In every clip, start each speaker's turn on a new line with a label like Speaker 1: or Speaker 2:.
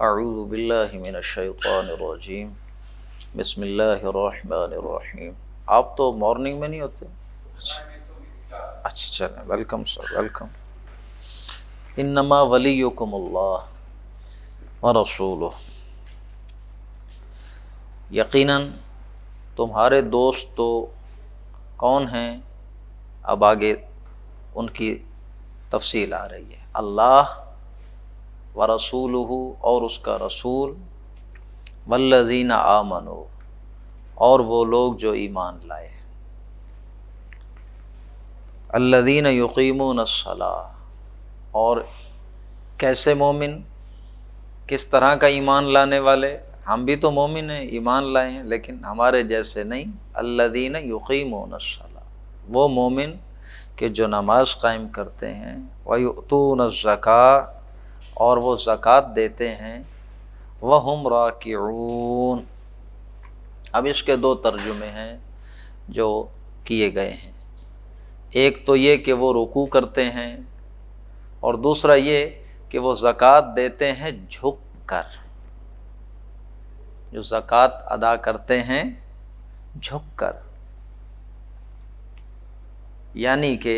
Speaker 1: اعوذ باللہ من الشیطان الرجیم بسم اللہ الرحمن الرحیم۔ آپ تو مارننگ میں نہیں ہوتے؟ اچھا چلیں، ویلکم سر، ویلکم۔ انما ولیکم اللہ ورسولہ، یقیناً تمہارے دوست تو کون ہیں؟ اب آگے ان کی تفصیل آ رہی ہے۔ اللہ ورسولہ، اور اس کا رسول، والذین آمنوا، اور وہ لوگ جو ایمان لائے، الذین یقیمون الصلاۃ، اور کیسے مومن، کس طرح کا ایمان لانے والے؟ ہم بھی تو مومن ہیں، ایمان لائے ہیں، لیکن ہمارے جیسے نہیں۔ الذین یقیمون الصلاۃ، وہ مومن کہ جو نماز قائم کرتے ہیں، ویؤتون الزکاۃ، اور وہ زکوٰۃ دیتے ہیں، وہم راکعون۔ اب اس کے دو ترجمے ہیں جو کیے گئے ہیں، ایک تو یہ کہ وہ رکوع کرتے ہیں، اور دوسرا یہ کہ وہ زکوٰۃ دیتے ہیں جھک کر، جو زکوٰۃ ادا کرتے ہیں جھک کر۔ یعنی کہ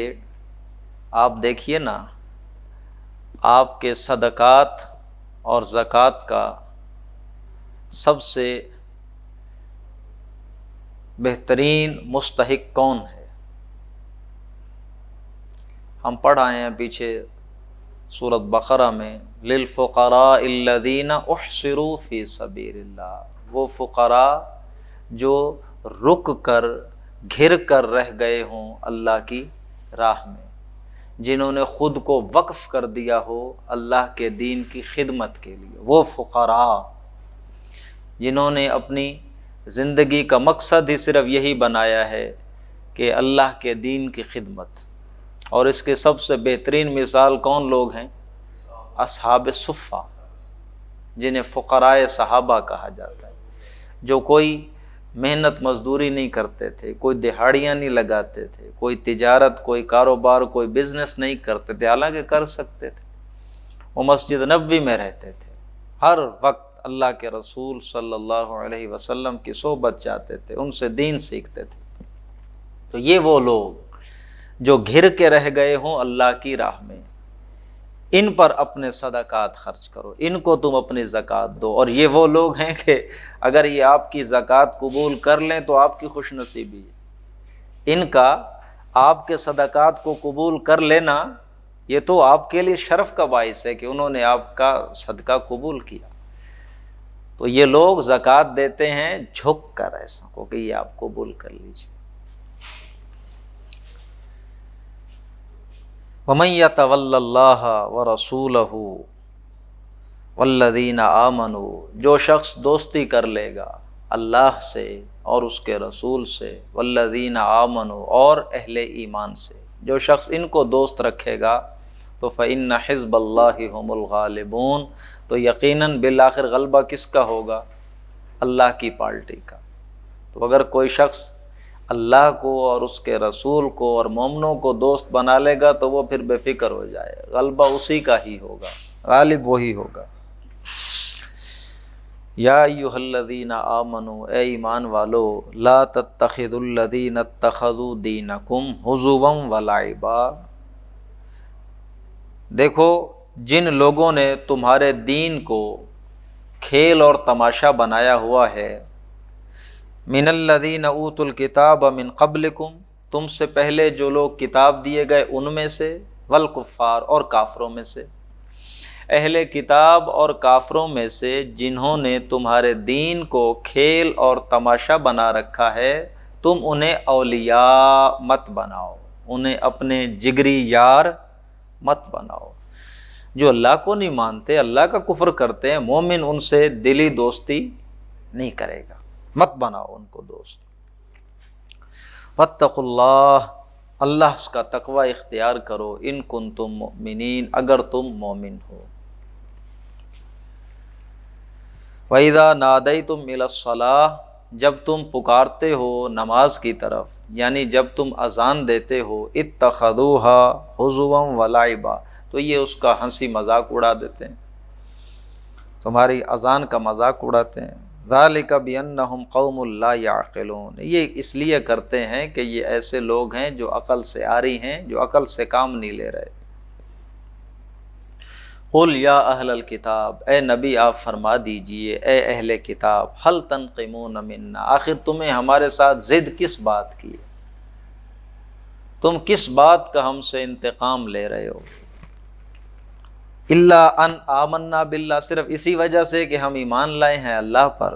Speaker 1: آپ دیکھیے نا، آپ کے صدقات اور زکوٰۃ کا سب سے بہترین مستحق کون ہے؟ ہم پڑھ آئے ہیں پیچھے سورۃ بقرہ میں، للفقراء الذین احصروا فی سبیل اللہ، وہ فقراء جو رک کر، گھر کر رہ گئے ہوں اللہ کی راہ میں، جنہوں نے خود کو وقف کر دیا ہو اللہ کے دین کی خدمت کے لیے، وہ فقراء جنہوں نے اپنی زندگی کا مقصد ہی صرف یہی بنایا ہے کہ اللہ کے دین کی خدمت۔ اور اس کے سب سے بہترین مثال کون لوگ ہیں؟ اصحاب صفہ، جنہیں فقراء صحابہ کہا جاتا ہے، جو کوئی محنت مزدوری نہیں کرتے تھے، کوئی دہاڑیاں نہیں لگاتے تھے، کوئی تجارت، کوئی کاروبار، کوئی بزنس نہیں کرتے تھے، حالانکہ کر سکتے تھے۔ وہ مسجد نبوی میں رہتے تھے، ہر وقت اللہ کے رسول صلی اللہ علیہ وسلم کی صحبت چاہتے تھے، ان سے دین سیکھتے تھے۔ تو یہ وہ لوگ جو گھر کے رہ گئے ہوں اللہ کی راہ میں، ان پر اپنے صدقات خرچ کرو، ان کو تم اپنی زکوٰۃ دو۔ اور یہ وہ لوگ ہیں کہ اگر یہ آپ کی زکوٰۃ قبول کر لیں تو آپ کی خوش نصیبی ہے۔ ان کا آپ کے صدقات کو قبول کر لینا، یہ تو آپ کے لیے شرف کا باعث ہے کہ انہوں نے آپ کا صدقہ قبول کیا۔ تو یہ لوگ زکوٰۃ دیتے ہیں جھک کر، ایسا کو کہ یہ آپ قبول کر لیجیے۔ وَمَن يَتَوَلَّ اللَّهَ وَرَسُولَهُ وَالَّذِينَ آمَنُوا، جو شخص دوستی کر لے گا اللہ سے اور اس کے رسول سے، وَالَّذِينَ آمَنُوا، اور اہل ایمان سے، جو شخص ان کو دوست رکھے گا تو فَإِنَّ حِزْبَ اللَّهِ هُمُ الْغَالِبُونَ، تو یقیناً بالآخر غلبہ کس کا ہوگا؟ اللہ کی پارٹی کا۔ تو اگر کوئی شخص اللہ کو اور اس کے رسول کو اور مومنوں کو دوست بنا لے گا تو وہ پھر بے فکر ہو جائے، غلبہ اسی کا ہی ہوگا، غالب وہی ہوگا۔ یا ایھا الذین آمنوا، اے ایمان والو، لا تتخذوا الذین اتخذوا دینکم ہزوا ولعبا، دیکھو جن لوگوں نے تمہارے دین کو کھیل اور تماشا بنایا ہوا ہے، من الذین اوتوا الکتاب من قبلکم، تم سے پہلے جو لوگ کتاب دیے گئے ان میں سے، والکفار، اور کافروں میں سے، اہل کتاب اور کافروں میں سے جنہوں نے تمہارے دین کو کھیل اور تماشا بنا رکھا ہے، تم انہیں اولیاء مت بناؤ، انہیں اپنے جگری یار مت بناؤ۔ جو اللہ کو نہیں مانتے، اللہ کا کفر کرتے ہیں، مومن ان سے دلی دوستی نہیں کرے گا، مت بناؤ ان کو دوست۔ واتقوا اللہ، اللہ کا تقوی اختیار کرو، ان کنتم مؤمنین، اگر تم مومن ہو۔ وَإِذَا نَادَيْتُمْ إِلَى الصَّلَاةِ، جب تم پکارتے ہو نماز کی طرف، یعنی جب تم اذان دیتے ہو، اتخذوها هزوا ولعبا، تو یہ اس کا ہنسی مذاق اڑا دیتے ہیں۔ تمہاری اذان کا مذاق اڑاتے ہیں۔ ذالک بانہم قوم لا یعقلون، یہ اس لیے کرتے ہیں کہ یہ ایسے لوگ ہیں جو عقل سے عاری ہیں، جو عقل سے کام نہیں لے رہے۔ قل یا اہل الکتاب، اے نبی آپ فرما دیجئے اے اہل کتاب، هل تنقمون منا، آخر تمہیں ہمارے ساتھ ضد کس بات کی ہے؟ تم کس بات کا ہم سے انتقام لے رہے ہو؟ الا ان آمنا باللہ، صرف اسی وجہ سے کہ ہم ایمان لائے ہیں اللہ پر،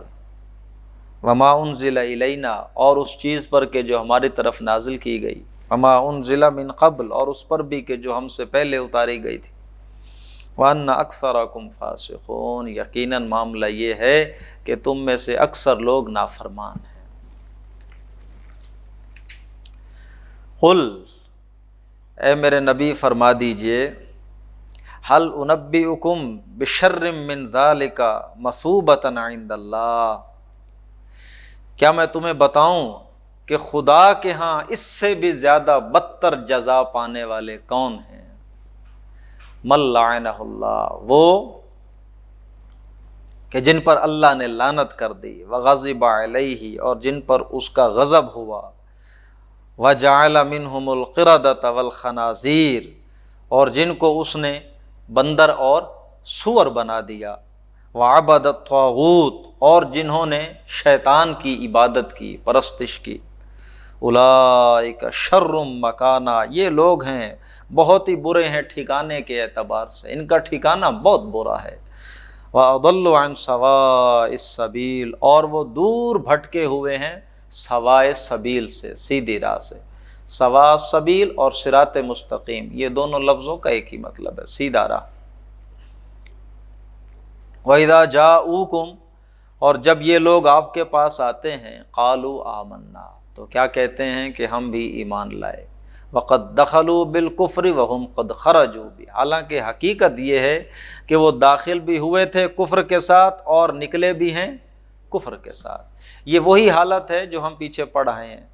Speaker 1: وما انزل الینا، اور اس چیز پر کہ جو ہماری طرف نازل کی گئی، وما انزل من قبل، اور اس پر بھی کہ جو ہم سے پہلے اتاری گئی تھی، وَأَنَّ أَكْثَرَكُمْ فَاسِقُونَ، یقیناً معاملہ یہ ہے کہ تم میں سے اکثر لوگ نافرمان ہیں۔ قل، اے میرے نبی فرما دیجئے، هل انبئکم بشر من ذلک مثوبۃ عند اللہ، کیا میں تمہیں بتاؤں کہ خدا کے ہاں اس سے بھی زیادہ بدتر جزا پانے والے کون ہیں؟ من لعنہ اللہ، وہ کہ جن پر اللہ نے لعنت کر دی، وغضب علیہ، اور جن پر اس کا غضب ہوا، وجعل منہم القردۃ والخنازیر، اور جن کو اس نے بندر اور سور بنا دیا، وعبد الطاغوت، اور جنہوں نے شیطان کی عبادت کی، پرستش کی، اولئک شر مکانا، یہ لوگ ہیں بہت ہی برے ہیں ٹھکانے کے اعتبار سے، ان کا ٹھکانہ بہت برا ہے، وَأَضَلُّ عَنْ سَوَاءِ السَّبِيلِ، اور وہ دور بھٹکے ہوئے ہیں سوائے سبیل سے، سیدھی راہ سے۔ سوا سبیل اور صراط مستقیم، یہ دونوں لفظوں کا ایک ہی مطلب ہے، سیدھا راہ۔ وَإِذَا جَاءُوكُمْ، اور جب یہ لوگ آپ کے پاس آتے ہیں، قَالُوا آمَنَّا، تو کیا کہتے ہیں کہ ہم بھی ایمان لائے، وَقَدْ دَخَلُوا بِالْكُفْرِ وَهُمْ قَدْ خَرَجُوا بِهِ، حالانکہ حقیقت یہ ہے کہ وہ داخل بھی ہوئے تھے کفر کے ساتھ اور نکلے بھی ہیں کفر کے ساتھ۔ یہ وہی حالت ہے جو ہم پیچھے پڑھ رہے ہیں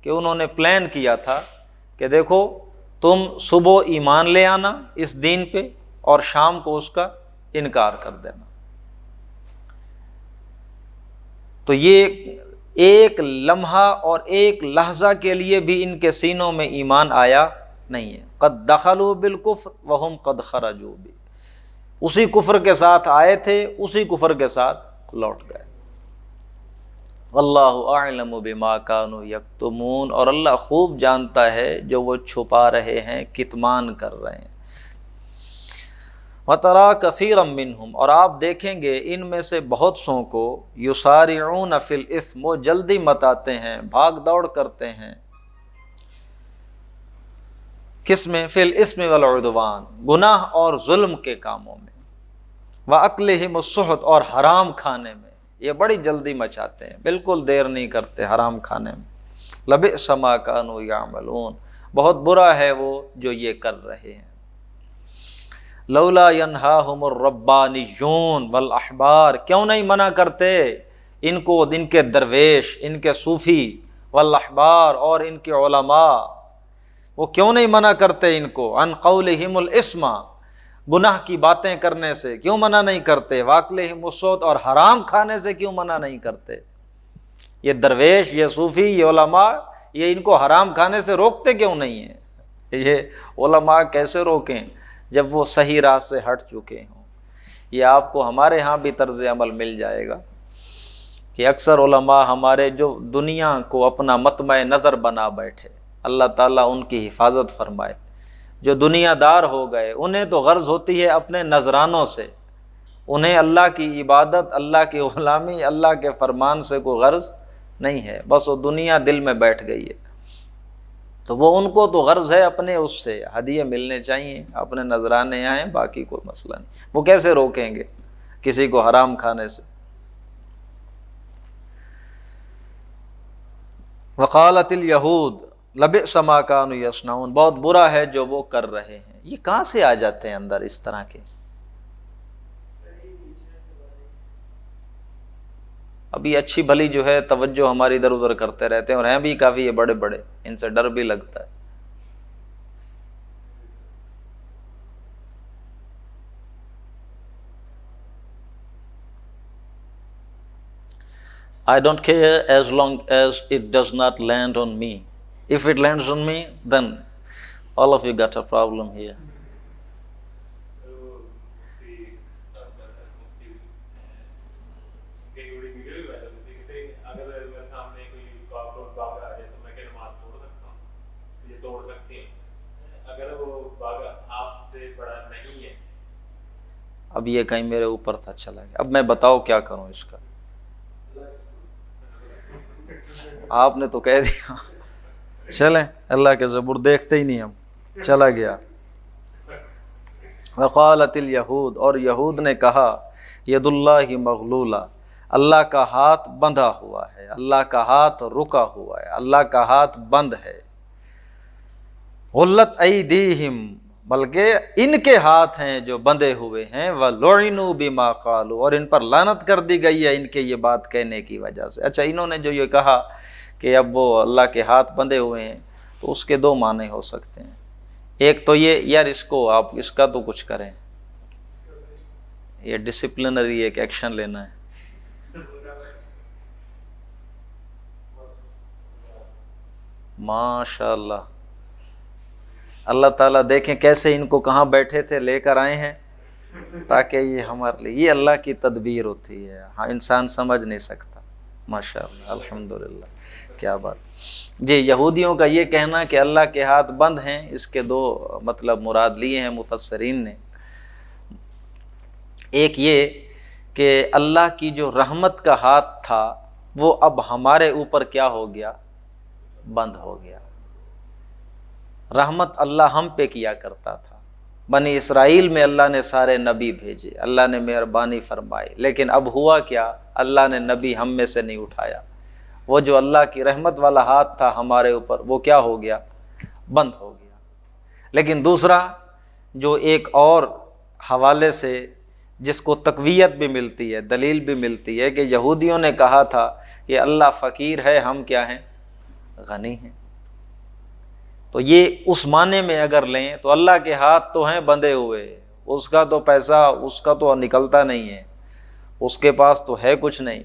Speaker 1: کہ انہوں نے پلان کیا تھا کہ دیکھو تم صبح ایمان لے آنا اس دین پہ اور شام کو اس کا انکار کر دینا۔ تو یہ ایک لمحہ اور ایک لحظہ کے لیے بھی ان کے سینوں میں ایمان آیا نہیں ہے۔ قد دخلوا بالکفر وہم قد خرجوا بہ، اسی کفر کے ساتھ آئے تھے، اسی کفر کے ساتھ لوٹ گئے۔ واللہ اعلم بما كانوا یکتمون، اور اللہ خوب جانتا ہے جو وہ چھپا رہے ہیں، کتمان کر رہے ہیں۔ وَتَرَى كَثِيرًا مِّنْهُمْ، اور آپ دیکھیں گے ان میں سے بہت سوں کو، يُسَارِعُونَ فِي الْإِثْمِ، وہ جلدی متاتے ہیں، بھاگ دوڑ کرتے ہیں، کس میں؟ فی الاسم والعدوان، گناہ اور ظلم کے کاموں میں، وَأَكْلِهِمُ السُّحْتَ، اور حرام کھانے میں، یہ بڑی جلدی مچاتے ہیں، بالکل دیر نہیں کرتے حرام کھانے میں۔ لَبِئْسَ مَا كَانُوا يَعْمَلُونَ، بہت برا ہے وہ جو یہ کر رہے ہیں۔ لولا ینہاہم الربانیون والاحبار، کیوں نہیں منع کرتے ان کو ان کے درویش، ان کے صوفی، والاحبار، اور ان کے علماء، وہ کیوں نہیں منع کرتے ان کو، عن قولہم الاسم، گناہ کی باتیں کرنے سے کیوں منع نہیں کرتے، واکلہم السحت، اور حرام کھانے سے کیوں منع نہیں کرتے؟ یہ درویش، یہ صوفی، یہ علماء، یہ ان کو حرام کھانے سے روکتے کیوں نہیں ہیں؟ یہ علماء کیسے روکیں جب وہ صحیح راہ سے ہٹ چکے ہوں؟ یہ آپ کو ہمارے ہاں بھی طرز عمل مل جائے گا کہ اکثر علماء ہمارے جو دنیا کو اپنا مطمع نظر بنا بیٹھے، اللہ تعالیٰ ان کی حفاظت فرمائے، جو دنیا دار ہو گئے، انہیں تو غرض ہوتی ہے اپنے نذرانوں سے، انہیں اللہ کی عبادت، اللہ کی غلامی، اللہ کے فرمان سے کوئی غرض نہیں ہے، بس وہ دنیا دل میں بیٹھ گئی ہے، تو وہ ان کو تو غرض ہے اپنے اس سے ہدیے ملنے چاہیے، اپنے نذرانے آئیں، باقی کوئی مسئلہ نہیں۔ وہ کیسے روکیں گے کسی کو حرام کھانے سے؟ وقالت الیہود لبئس ما کانوا یصنعون، بہت برا ہے جو وہ کر رہے ہیں۔ یہ کہاں سے آ جاتے ہیں اندر اس طرح کے؟ ابھی اچھی بھلی جو ہے توجہ ہماری ادھر ادھر کرتے رہتے ہیں، اور ہیں بھی کافی یہ بڑے بڑے، ان سے ڈر بھی لگتا ہے۔ I don't care as long as it does not land on me. If it lands on me, then all of you got a problem here. اب یہ کہیں میرے اوپر تھا چلا گیا. اب میں بتاؤ کیا کروں اس کا. آپ نے تو کہہ دیا چلیں اللہ کے زبور دیکھتے ہی نہیں ہم. چلا گیا. وقالت الیہود، اور یہود نے کہا ید اللہ مغلولہ، اللہ کا ہاتھ بندھا ہوا ہے، اللہ کا ہاتھ رکا ہوا ہے، اللہ کا ہاتھ بند ہے. غلت ایدیہم، بلکہ ان کے ہاتھ ہیں جو بندھے ہوئے ہیں. وَلُعِنُوا بِمَا قَالُوا، اور ان پر لعنت کر دی گئی ہے ان کے یہ بات کہنے کی وجہ سے. اچھا انہوں نے جو یہ کہا کہ اب وہ اللہ کے ہاتھ بندھے ہوئے ہیں، تو اس کے دو معنی ہو سکتے ہیں. ایک تو یہ یار اس کو آپ اس کا تو کچھ کریں، یہ ڈسپلنری ایک ایکشن لینا ہے. ماشاء اللہ، اللہ تعالیٰ دیکھیں کیسے ان کو کہاں بیٹھے تھے لے کر آئے ہیں تاکہ یہ ہمارے لیے، یہ اللہ کی تدبیر ہوتی ہے. ہاں انسان سمجھ نہیں سکتا. ماشاء اللہ، الحمدللہ، کیا بات. جی یہودیوں کا یہ کہنا کہ اللہ کے ہاتھ بند ہیں، اس کے دو مطلب مراد لیے ہیں مفسرین نے. ایک یہ کہ اللہ کی جو رحمت کا ہاتھ تھا وہ اب ہمارے اوپر کیا ہو گیا، بند ہو گیا. رحمت اللہ ہم پہ کیا کرتا تھا. بنی اسرائیل میں اللہ نے سارے نبی بھیجے، اللہ نے مہربانی فرمائی، لیکن اب ہوا کیا، اللہ نے نبی ہم میں سے نہیں اٹھایا. وہ جو اللہ کی رحمت والا ہاتھ تھا ہمارے اوپر وہ کیا ہو گیا، بند ہو گیا. لیکن دوسرا جو ایک اور حوالے سے جس کو تقویت بھی ملتی ہے، دلیل بھی ملتی ہے، کہ یہودیوں نے کہا تھا کہ اللہ فقیر ہے، ہم کیا ہیں، غنی ہیں. تو یہ اس معنی میں اگر لیں تو اللہ کے ہاتھ تو ہیں بندھے ہوئے، اس کا تو پیسہ اس کا تو نکلتا نہیں ہے، اس کے پاس تو ہے کچھ نہیں.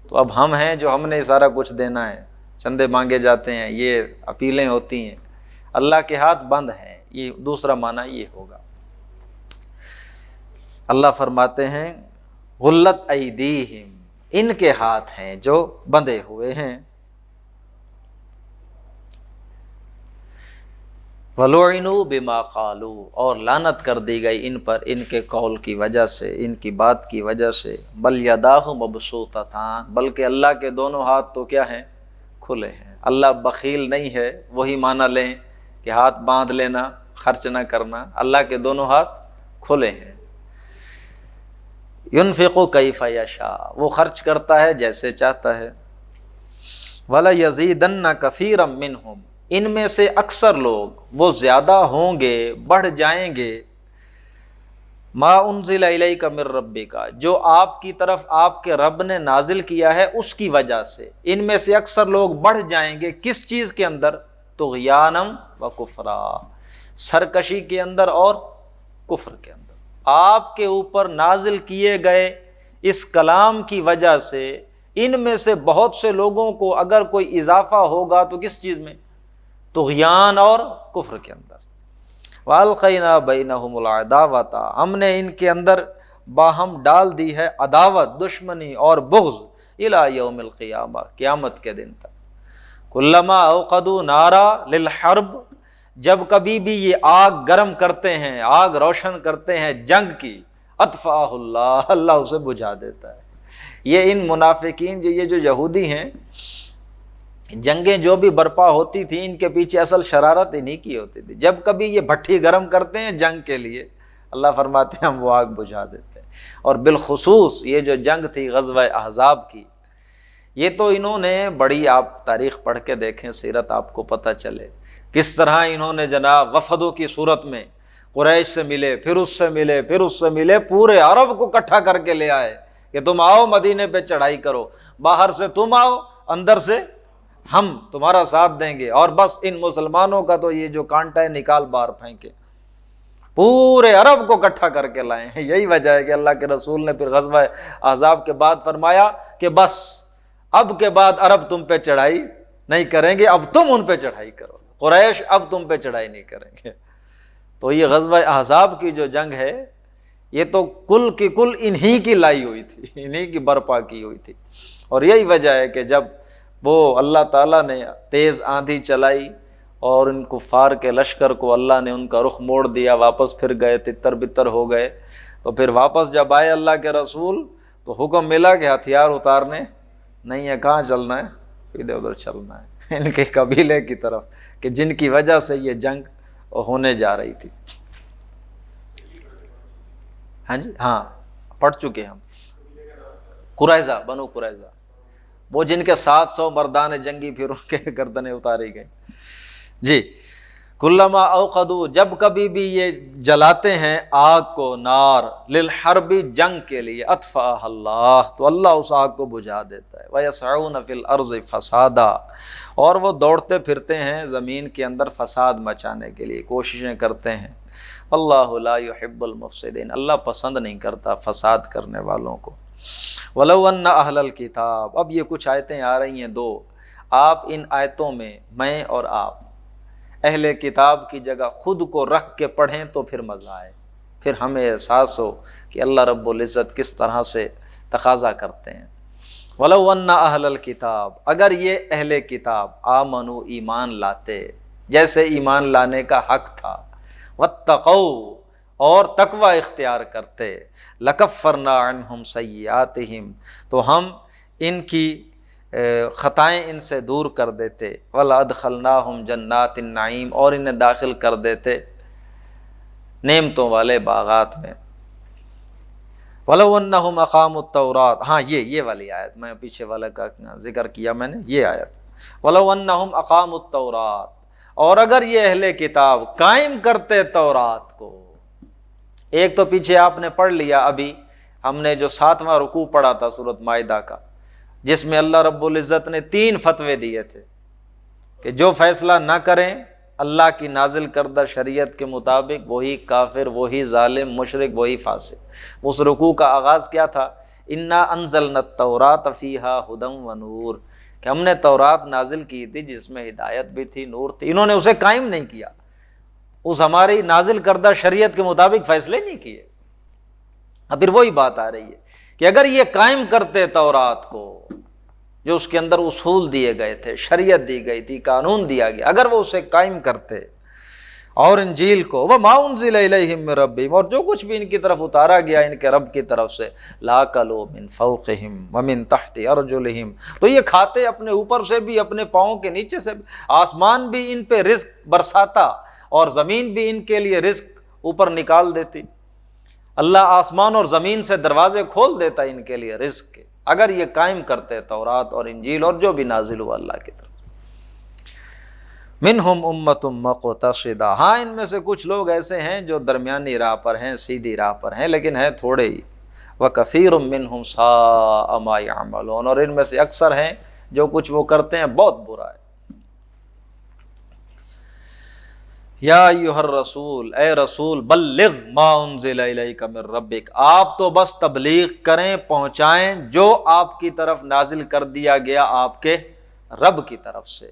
Speaker 1: تو اب ہم ہیں جو ہم نے سارا کچھ دینا ہے، چندے مانگے جاتے ہیں، یہ اپیلیں ہوتی ہیں. اللہ کے ہاتھ بند ہیں، یہ دوسرا معنی یہ ہوگا. اللہ فرماتے ہیں غلت ایدیہم، ان کے ہاتھ ہیں جو بندھے ہوئے ہیں. وَلُعِنُوا بِمَا قَالُوا، اور لعنت کر دی گئی ان پر ان کے قول کی وجہ سے، ان کی بات کی وجہ سے. بل یداہ مبسوطتان، بلکہ اللہ کے دونوں ہاتھ تو کیا ہیں، کھلے ہیں. اللہ بخیل نہیں ہے، وہی معنی لیں کہ ہاتھ باندھ لینا، خرچ نہ کرنا. اللہ کے دونوں ہاتھ کھلے ہیں. ينفق کیف یشاء، وہ خرچ کرتا ہے جیسے چاہتا ہے. وَلَيَزِيدَنَّ كَثِيرًا مِّنْهُمْ، ان میں سے اکثر لوگ وہ زیادہ ہوں گے، بڑھ جائیں گے. ما انزل الیک من ربک، جو آپ کی طرف آپ کے رب نے نازل کیا ہے اس کی وجہ سے. ان میں سے اکثر لوگ بڑھ جائیں گے کس چیز کے اندر، طغیانم و کفرا، سرکشی کے اندر اور کفر کے اندر. آپ کے اوپر نازل کیے گئے اس کلام کی وجہ سے ان میں سے بہت سے لوگوں کو اگر کوئی اضافہ ہوگا تو کس چیز میں، طغیان اور کفر کے اندر. وَأَلْقَيْنَا بَيْنَهُمُ الْعَدَاوَةَ، ہم نے ان کے اندر باہم ڈال دی ہے عداوت، دشمنی اور بغض، إِلَى يَوْمِ الْقِيَامَةِ، قیامت کے دن تک. كُلَّمَا أَوْقَدُوا نَارًا لِلْحَرْبِ، جب کبھی بھی یہ آگ گرم کرتے ہیں، آگ روشن کرتے ہیں جنگ کی، اطفاہ اللہ، اللہ اسے بجھا دیتا ہے. یہ ان منافقین یہ جو یہودی ہیں، جنگیں جو بھی برپا ہوتی تھیں ان کے پیچھے اصل شرارت انہی کی ہوتی تھی. جب کبھی یہ بھٹی گرم کرتے ہیں جنگ کے لیے، اللہ فرماتے ہیں ہم وہ آگ بجھا دیتے ہیں. اور بالخصوص یہ جو جنگ تھی غزوہ احزاب کی، یہ تو انہوں نے بڑی، آپ تاریخ پڑھ کے دیکھیں، سیرت آپ کو پتہ چلے کس طرح انہوں نے جناب وفدوں کی صورت میں قریش سے ملے، پھر اس سے ملے، پھر اس سے ملے، پورے عرب کو اکٹھا کر کے لے آئے کہ تم آؤ مدینے پہ چڑھائی کرو، باہر سے تم آؤ، اندر سے ہم تمہارا ساتھ دیں گے. اور بس ان مسلمانوں کا تو یہ جو کانٹا ہے نکال باہر پھینکے، پورے عرب کو اکٹھا کر کے لائے ہیں. یہی وجہ ہے کہ اللہ کے رسول نے پھر غزوہ احزاب کے بعد فرمایا کہ بس اب کے بعد عرب تم پہ چڑھائی نہیں کریں گے، اب تم ان پہ چڑھائی کرو، قریش اب تم پہ چڑھائی نہیں کریں گے۔ تو یہ غزوہ احزاب کی جو جنگ ہے یہ تو کل کی کل انہی کی لائی ہوئی تھی، انہی کی برپا کی ہوئی تھی، اور یہی وجہ ہے کہ جب وہ اللہ تعالیٰ نے تیز آندھی چلائی اور ان کفار کے لشکر کو اللہ نے ان کا رخ موڑ دیا، واپس پھر گئے، تتر بتر ہو گئے، تو پھر واپس جب آئے اللہ کے رسول تو حکم ملا کہ ہتھیار اتارنے نہیں ہے، کہاں چلنا ہے؟ ادھر ادھر چلنا ہے، ان کے قبیلے کی طرف، کہ جن کی وجہ سے یہ جنگ ہونے جا رہی تھی۔ ہاں جی، ہاں پڑھ چکے ہم، قریظہ، بنو قریظہ، وہ جن کے 700 مردان جنگی پھر ان کے گردنیں اتاری گئیں۔ جی، کلما اوقدو، جب کبھی بھی یہ جلاتے ہیں آگ کو، نار للحرب، جنگ کے لیے، اطفاء اللہ، تو اللہ اس آگ کو بجھا دیتا ہے، ویسعون فی الارض فسادا، اور وہ دوڑتے پھرتے ہیں زمین کے اندر فساد مچانے کے لیے، کوششیں کرتے ہیں۔ اللہ لا یحب المفسدین، اللہ پسند نہیں کرتا فساد کرنے والوں کو۔ ولو ان اہل الکتاب، اب یہ کچھ آیتیں آ رہی ہیں دو، آپ ان آیتوں میں اور آپ اہل کتاب کی جگہ خود کو رکھ کے پڑھیں تو پھر مزہ آئے، پھر ہمیں احساس ہو کہ اللہ رب العزت کس طرح سے تقاضا کرتے ہیں۔ وَلَوْ أَنَّ أَهْلَ الْكِتَابِ، اگر یہ اہل کتاب آمنو، ایمان لاتے جیسے ایمان لانے کا حق تھا، وَاتَّقَوْا، اور تقوی اختیار کرتے، لَكَفَّرْنَا عَنْهُمْ سَيِّئَاتِهِمْ، تو ہم ان کی خطائیں ان سے دور کر دیتے، وَلَأَدْخَلْنَاهُمْ جَنَّاتِ النَّعِيمِ، اور انہیں داخل کر دیتے نعمتوں والے باغات میں۔ وَلَوْ أَنَّهُمْ أَقَامُوا التَّوْرَاةَ، ہاں یہ والی آیت میں پیچھے والا کا ذکر کیا میں نے، یہ آیت، وَلَوْ أَنَّهُمْ أَقَامُوا التَّوْرَاةَ، اور اگر یہ اہل کتاب قائم کرتے تورات کو، ایک تو پیچھے آپ نے پڑھ لیا ابھی، ہم نے جو 7واں رکوع پڑھا تھا سورۃ مائدہ کا، جس میں اللہ رب العزت نے 3 فتوے دیے تھے کہ جو فیصلہ نہ کریں اللہ کی نازل کردہ شریعت کے مطابق وہی کافر، وہی ظالم، مشرک، وہی فاسق۔ اس رکوع کا آغاز کیا تھا؟ انا انزلنا التوراۃ فیہا ھدی ونور، کہ ہم نے تورات نازل کی تھی جس میں ہدایت بھی تھی، نور تھی، انہوں نے اسے قائم نہیں کیا، اس ہماری نازل کردہ شریعت کے مطابق فیصلے نہیں کیے۔ اب پھر وہی بات آ رہی ہے کہ اگر یہ قائم کرتے تورات کو، جو اس کے اندر اصول دیے گئے تھے، شریعت دی گئی تھی، قانون دیا گیا، اگر وہ اسے قائم کرتے، اور انجیل کو، وَمَا أُنزِلَ إِلَيْهِم مِّن رَّبِّهِمْ، اور جو کچھ بھی ان کی طرف اتارا گیا ان کے رب کی طرف سے، لَأَكَلُوا مِن فَوْقِهِمْ وَمِن تَحْتِ أَرْجُلِهِمْ، تو یہ کھاتے اپنے اوپر سے بھی، اپنے پاؤں کے نیچے سے بھی، آسمان بھی ان پہ رزق برساتا اور زمین بھی ان کے لیے رزق اوپر نکال دیتی، اللہ آسمان اور زمین سے دروازے کھول دیتا ان کے لیے رزق کے، اگر یہ قائم کرتے تورات اور انجیل اور جو بھی نازل ہوا اللہ کی طرف۔ منہم امۃ مقتصدہ، ہاں ان میں سے کچھ لوگ ایسے ہیں جو درمیانی راہ پر ہیں، سیدھی راہ پر ہیں، لیکن ہیں تھوڑے ہی۔ وکثیر منہم ساء ما یعملون، اور ان میں سے اکثر ہیں جو کچھ وہ کرتے ہیں بہت برا ہے۔ یا ایھا الرسول، اے رسول، بلغ ما انزل الیک من ربک، آپ تو بس تبلیغ کریں، پہنچائیں جو آپ کی طرف نازل کر دیا گیا آپ کے رب کی طرف سے۔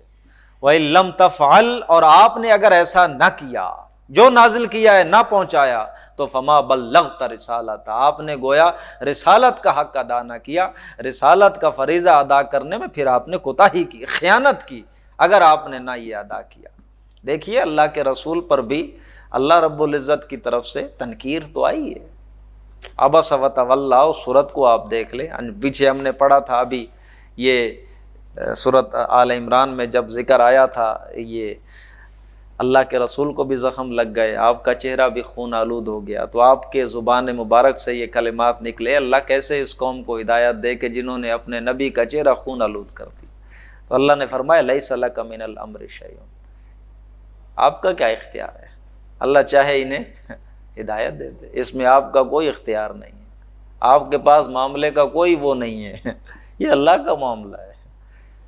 Speaker 1: وَإِن لَّمْ تَفْعَلْ، اور آپ نے اگر ایسا نہ کیا، جو نازل کیا ہے نہ پہنچایا، تو فما بلغت رسالت، آپ نے گویا رسالت کا حق ادا نہ کیا، رسالت کا فریضہ ادا کرنے میں پھر آپ نے کوتاہی کی، خیانت کی، اگر آپ نے نہ یہ ادا کیا۔ دیکھیے اللہ کے رسول پر بھی اللہ رب العزت کی طرف سے تنکیر تو آئی ہے۔ عبس وتولی، سورت کو آپ دیکھ لیں، پیچھے ہم نے پڑھا تھا ابھی، یہ سورت آل عمران میں جب ذکر آیا تھا، یہ اللہ کے رسول کو بھی زخم لگ گئے، آپ کا چہرہ بھی خون آلود ہو گیا، تو آپ کے زبان مبارک سے یہ کلمات نکلے، اللہ کیسے اس قوم کو ہدایت دے کہ جنہوں نے اپنے نبی کا چہرہ خون آلود کر دیا۔ تو اللہ نے فرمایا لیس لک من الامر شیء، آپ کا کیا اختیار ہے؟ اللہ چاہے انہیں ہدایت دے دے، اس میں آپ کا کوئی اختیار نہیں ہے، آپ کے پاس معاملے کا کوئی وہ نہیں ہے، یہ اللہ کا معاملہ ہے۔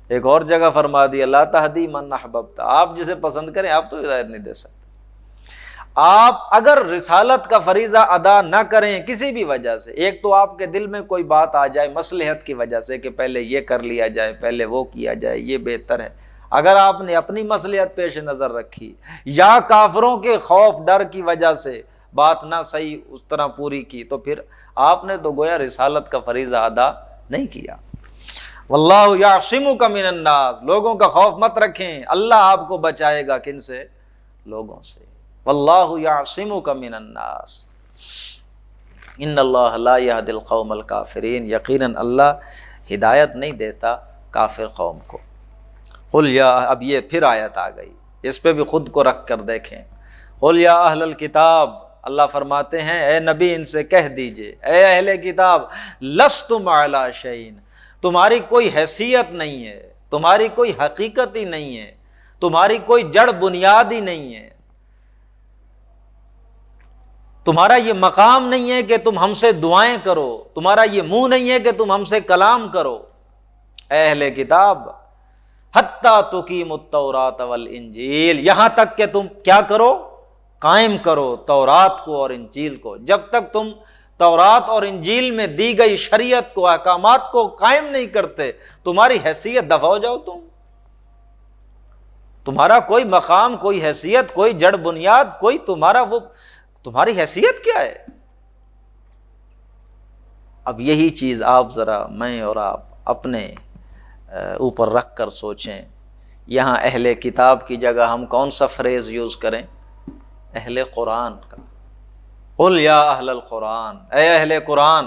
Speaker 1: ایک اور جگہ فرما دی لا تہدی من احببت، آپ جسے پسند کریں آپ تو ہدایت نہیں دے سکتے۔ آپ اگر رسالت کا فریضہ ادا نہ کریں کسی بھی وجہ سے، ایک تو آپ کے دل میں کوئی بات آ جائے مصلحت کی وجہ سے کہ پہلے یہ کر لیا جائے، پہلے وہ کیا جائے، یہ بہتر ہے، اگر آپ نے اپنی مصلحت پیش نظر رکھی یا کافروں کے خوف ڈر کی وجہ سے بات نہ صحیح اس طرح پوری کی، تو پھر آپ نے تو گویا رسالت کا فریضہ ادا نہیں کیا۔ واللہ یعصمک من الناس، لوگوں کا خوف مت رکھیں، اللہ آپ کو بچائے گا کن سے؟ لوگوں سے۔ واللہ یعصمک من الناس ان اللہ لا یہدی القوم الکافرین، یقیناً اللہ ہدایت نہیں دیتا کافر قوم کو۔ قل یا، اب یہ پھر آیت آ گئی، اس پہ بھی خود کو رکھ کر دیکھیں۔ قل یا اہل الکتاب، اللہ فرماتے ہیں اے نبی ان سے کہہ دیجئے، اے اہل کتاب لستم علی شیء، تمہاری کوئی حیثیت نہیں ہے، تمہاری کوئی حقیقت ہی نہیں ہے، تمہاری کوئی جڑ بنیاد ہی نہیں ہے، تمہارا یہ مقام نہیں ہے کہ تم ہم سے دعائیں کرو، تمہارا یہ منہ نہیں ہے کہ تم ہم سے کلام کرو، اے اہل کتاب حتیٰ تقیموا التوراۃ والانجیل، یہاں تک کہ تم کیا کرو؟ قائم کرو تورات کو اور انجیل کو۔ جب تک تم تورات اور انجیل میں دی گئی شریعت کو، احکامات کو قائم نہیں کرتے، تمہاری حیثیت دفع ہو جاؤ تم، تمہارا کوئی مقام، کوئی حیثیت، کوئی جڑ بنیاد، کوئی تمہارا وہ، تمہاری حیثیت کیا ہے؟ اب یہی چیز آپ ذرا میں اور آپ اپنے اوپر رکھ کر سوچیں، یہاں اہل کتاب کی جگہ ہم کون سا فریز یوز کریں؟ اہل قرآن کا۔ قل یا اہل القرآن، اے اہل قرآن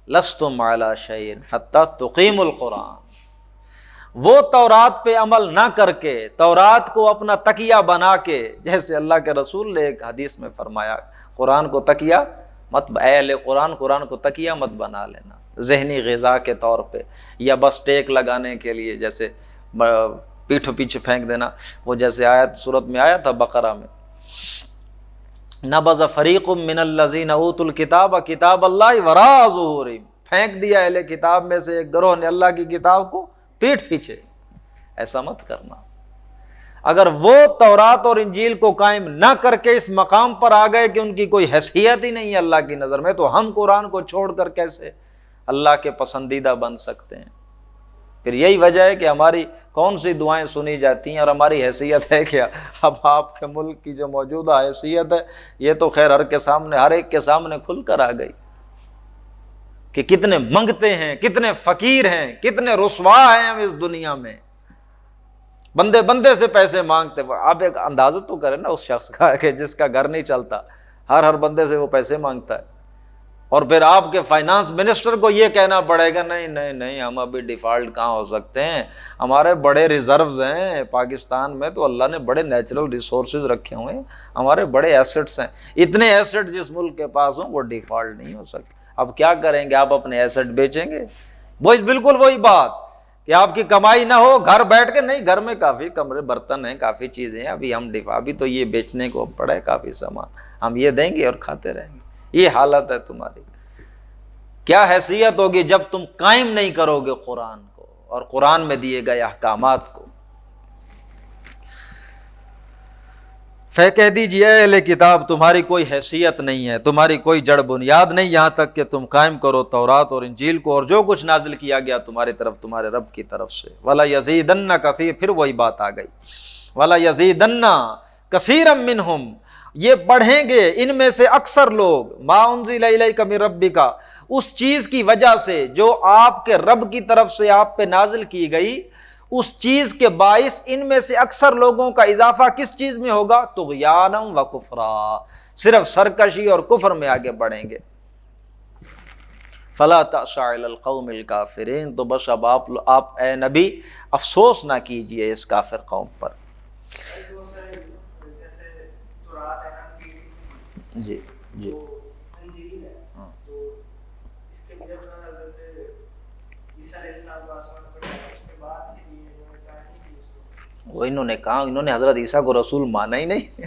Speaker 1: لستم علی شیء حتی تقیموا القرآن، وہ تورات پہ عمل نہ کر کے، تورات کو اپنا تکیہ بنا کے، جیسے اللہ کے رسول نے ایک حدیث میں فرمایا قرآن کو تکیہ مت، اے اہل قرآن قرآن کو تکیہ مت بنا لینا ذہنی غذا کے طور پہ، یا بس ٹیک لگانے کے لیے، جیسے پیٹھو پیچھے پھینک دینا، وہ جیسے آیت سورت میں آیا تھا بقرہ میں، نبذ فریق من الذین اوتوا الکتاب کتاب اللہ وراء ظہورہم، پھینک دیا اہل کتاب میں سے ایک گروہ نے اللہ کی کتاب کو پیٹھ پیچھے۔ ایسا مت کرنا۔ اگر وہ تورات اور انجیل کو قائم نہ کر کے اس مقام پر آ گئے کہ ان کی کوئی حیثیت ہی نہیں ہے اللہ کی نظر میں، تو ہم قرآن کو چھوڑ کر کیسے اللہ کے پسندیدہ بن سکتے ہیں؟ پھر یہی وجہ ہے کہ ہماری کون سی دعائیں سنی جاتی ہیں اور ہماری حیثیت ہے کیا؟ اب آپ کے ملک کی جو موجودہ حیثیت ہے یہ تو خیر ہر کے سامنے، ہر ایک کے سامنے کھل کر آ گئی کہ کتنے منگتے ہیں، کتنے فقیر ہیں، کتنے رسوا ہیں ہم اس دنیا میں، بندے بندے سے پیسے مانگتے۔ آپ ایک اندازہ تو کریں نا اس شخص کا کہ جس کا گھر نہیں چلتا، ہر بندے سے وہ پیسے مانگتا ہے، اور پھر آپ کے فائنانس منسٹر کو یہ کہنا پڑے گا نہیں نہیں نہیں ہم ابھی ڈیفالٹ کہاں ہو سکتے ہیں، ہمارے بڑے ریزروز ہیں پاکستان میں، تو اللہ نے بڑے نیچرل ریسورسز رکھے ہوئے ہیں، ہمارے بڑے ایسٹس ہیں، اتنے ایسٹ جس ملک کے پاس ہوں وہ ڈیفالٹ نہیں ہو سکتے۔ اب کیا کریں گے؟ آپ اپنے ایسٹ بیچیں گے؟ وہی بالکل وہی بات کہ آپ کی کمائی نہ ہو، گھر بیٹھ کے، نہیں گھر میں کافی کمرے برتن ہیں، کافی چیزیں ہیں، ابھی تو یہ بیچنے کو پڑا ہے کافی سامان، ہم یہ دیں گے اور کھاتے رہیں گے۔ یہ حالت ہے تمہاری۔ کیا حیثیت ہوگی جب تم قائم نہیں کرو گے قرآن کو اور قرآن میں دیے گئے احکامات کو؟ کہہ دیجیے اے اہل کتاب تمہاری کوئی حیثیت نہیں ہے، تمہاری کوئی جڑ بنیاد نہیں، یہاں تک کہ تم قائم کرو تورات اور انجیل کو اور جو کچھ نازل کیا گیا تمہاری طرف تمہارے رب کی طرف سے۔ وَلَا يَزِيدَنَّ كَثِيرٌ، پھر وہی بات آ گئی، وَلَا يَزِيدَنَّ كَثِيرًا مِّنْهُمْ، یہ بڑھیں گے ان میں سے اکثر لوگ، مَا أُنزِلَ إِلَيْكَ مِن رَبِّكَ، اس چیز کی وجہ سے جو آپ کے رب کی طرف سے آپ پہ نازل کی گئی، اس چیز کے باعث ان میں سے اکثر لوگوں کا اضافہ کس چیز میں ہوگا؟ طغیانا و کفرا، صرف سرکشی اور کفر میں آگے بڑھیں گے۔ فلا تأسوا علی القوم الکافرین، تو بس اب آپ اے نبی افسوس نہ کیجئے اس کافر قوم پر۔ جی جی وہ انہوں نے کہا، انہوں نے حضرت عیسیٰ کو رسول مانا ہی نہیں،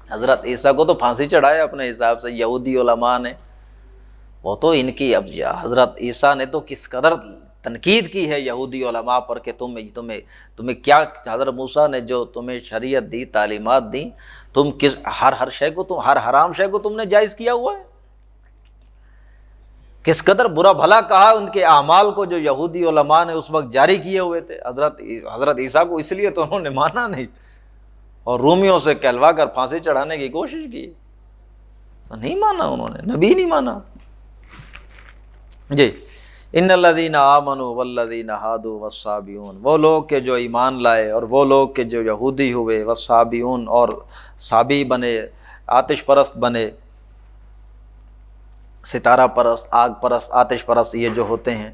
Speaker 1: حضرت عیسیٰ کو تو پھانسی چڑھایا اپنے حساب سے یہودی علماء نے، وہ تو ان کی، اب حضرت عیسیٰ نے تو کس قدر تنقید کی ہے یہودی علماء پر کہ تمہیں کیا، حضرت موسیٰ نے جو تمہیں شریعت دی، تعلیمات دی، تم کس ہر شے کو، تم ہر حرام شے کو تم نے جائز کیا ہوا ہے۔ کس قدر برا بھلا کہا ان کے اعمال کو جو یہودی علماء نے اس وقت جاری کیے ہوئے تھے حضرت عیسیٰ کو، اس لیے تو انہوں نے مانا نہیں اور رومیوں سے کہلوا کر پھانسی چڑھانے کی کوشش کی، تو نہیں مانا انہوں نے، نبی نہیں مانا۔ جی، ان الذین آمنوا والذین ہادوا والصابئون، وہ لوگ کہ جو ایمان لائے اور وہ لوگ کہ جو یہودی ہوئے، والصابئون اور صابی بنے، آتش پرست بنے، ستارہ پرست، آگ پرست، آتش پرست یہ جو ہوتے ہیں،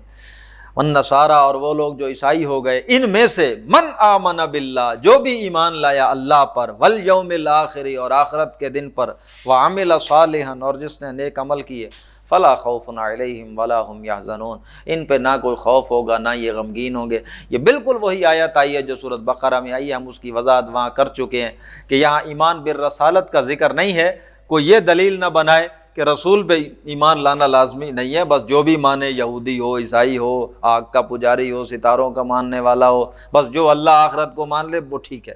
Speaker 1: والنصارى اور وہ لوگ جو عیسائی ہو گئے، ان میں سے من آمن باللہ، جو بھی ایمان لایا اللہ پر، والیوم الآخر اور آخرت کے دن پر، وعمل صالحا اور جس نے نیک عمل کیے، فلا خوف علیہم ولا هم یحزنون، ان پہ نہ کوئی خوف ہوگا نہ یہ غمگین ہوں گے۔ یہ بالکل وہی آیت آئی ہے جو سورۃ بقرہ میں آئی ہے، ہم اس کی وضاحت وہاں کر چکے ہیں کہ یہاں ایمان بالرسالت کا ذکر نہیں ہے۔ کوئی یہ دلیل نہ بنائے کہ رسول پہ ایمان لانا لازمی نہیں ہے، بس جو بھی مانے، یہودی ہو، عیسائی ہو، آگ کا پجاری ہو، ستاروں کا ماننے والا ہو، بس جو اللہ آخرت کو مان لے وہ ٹھیک ہے۔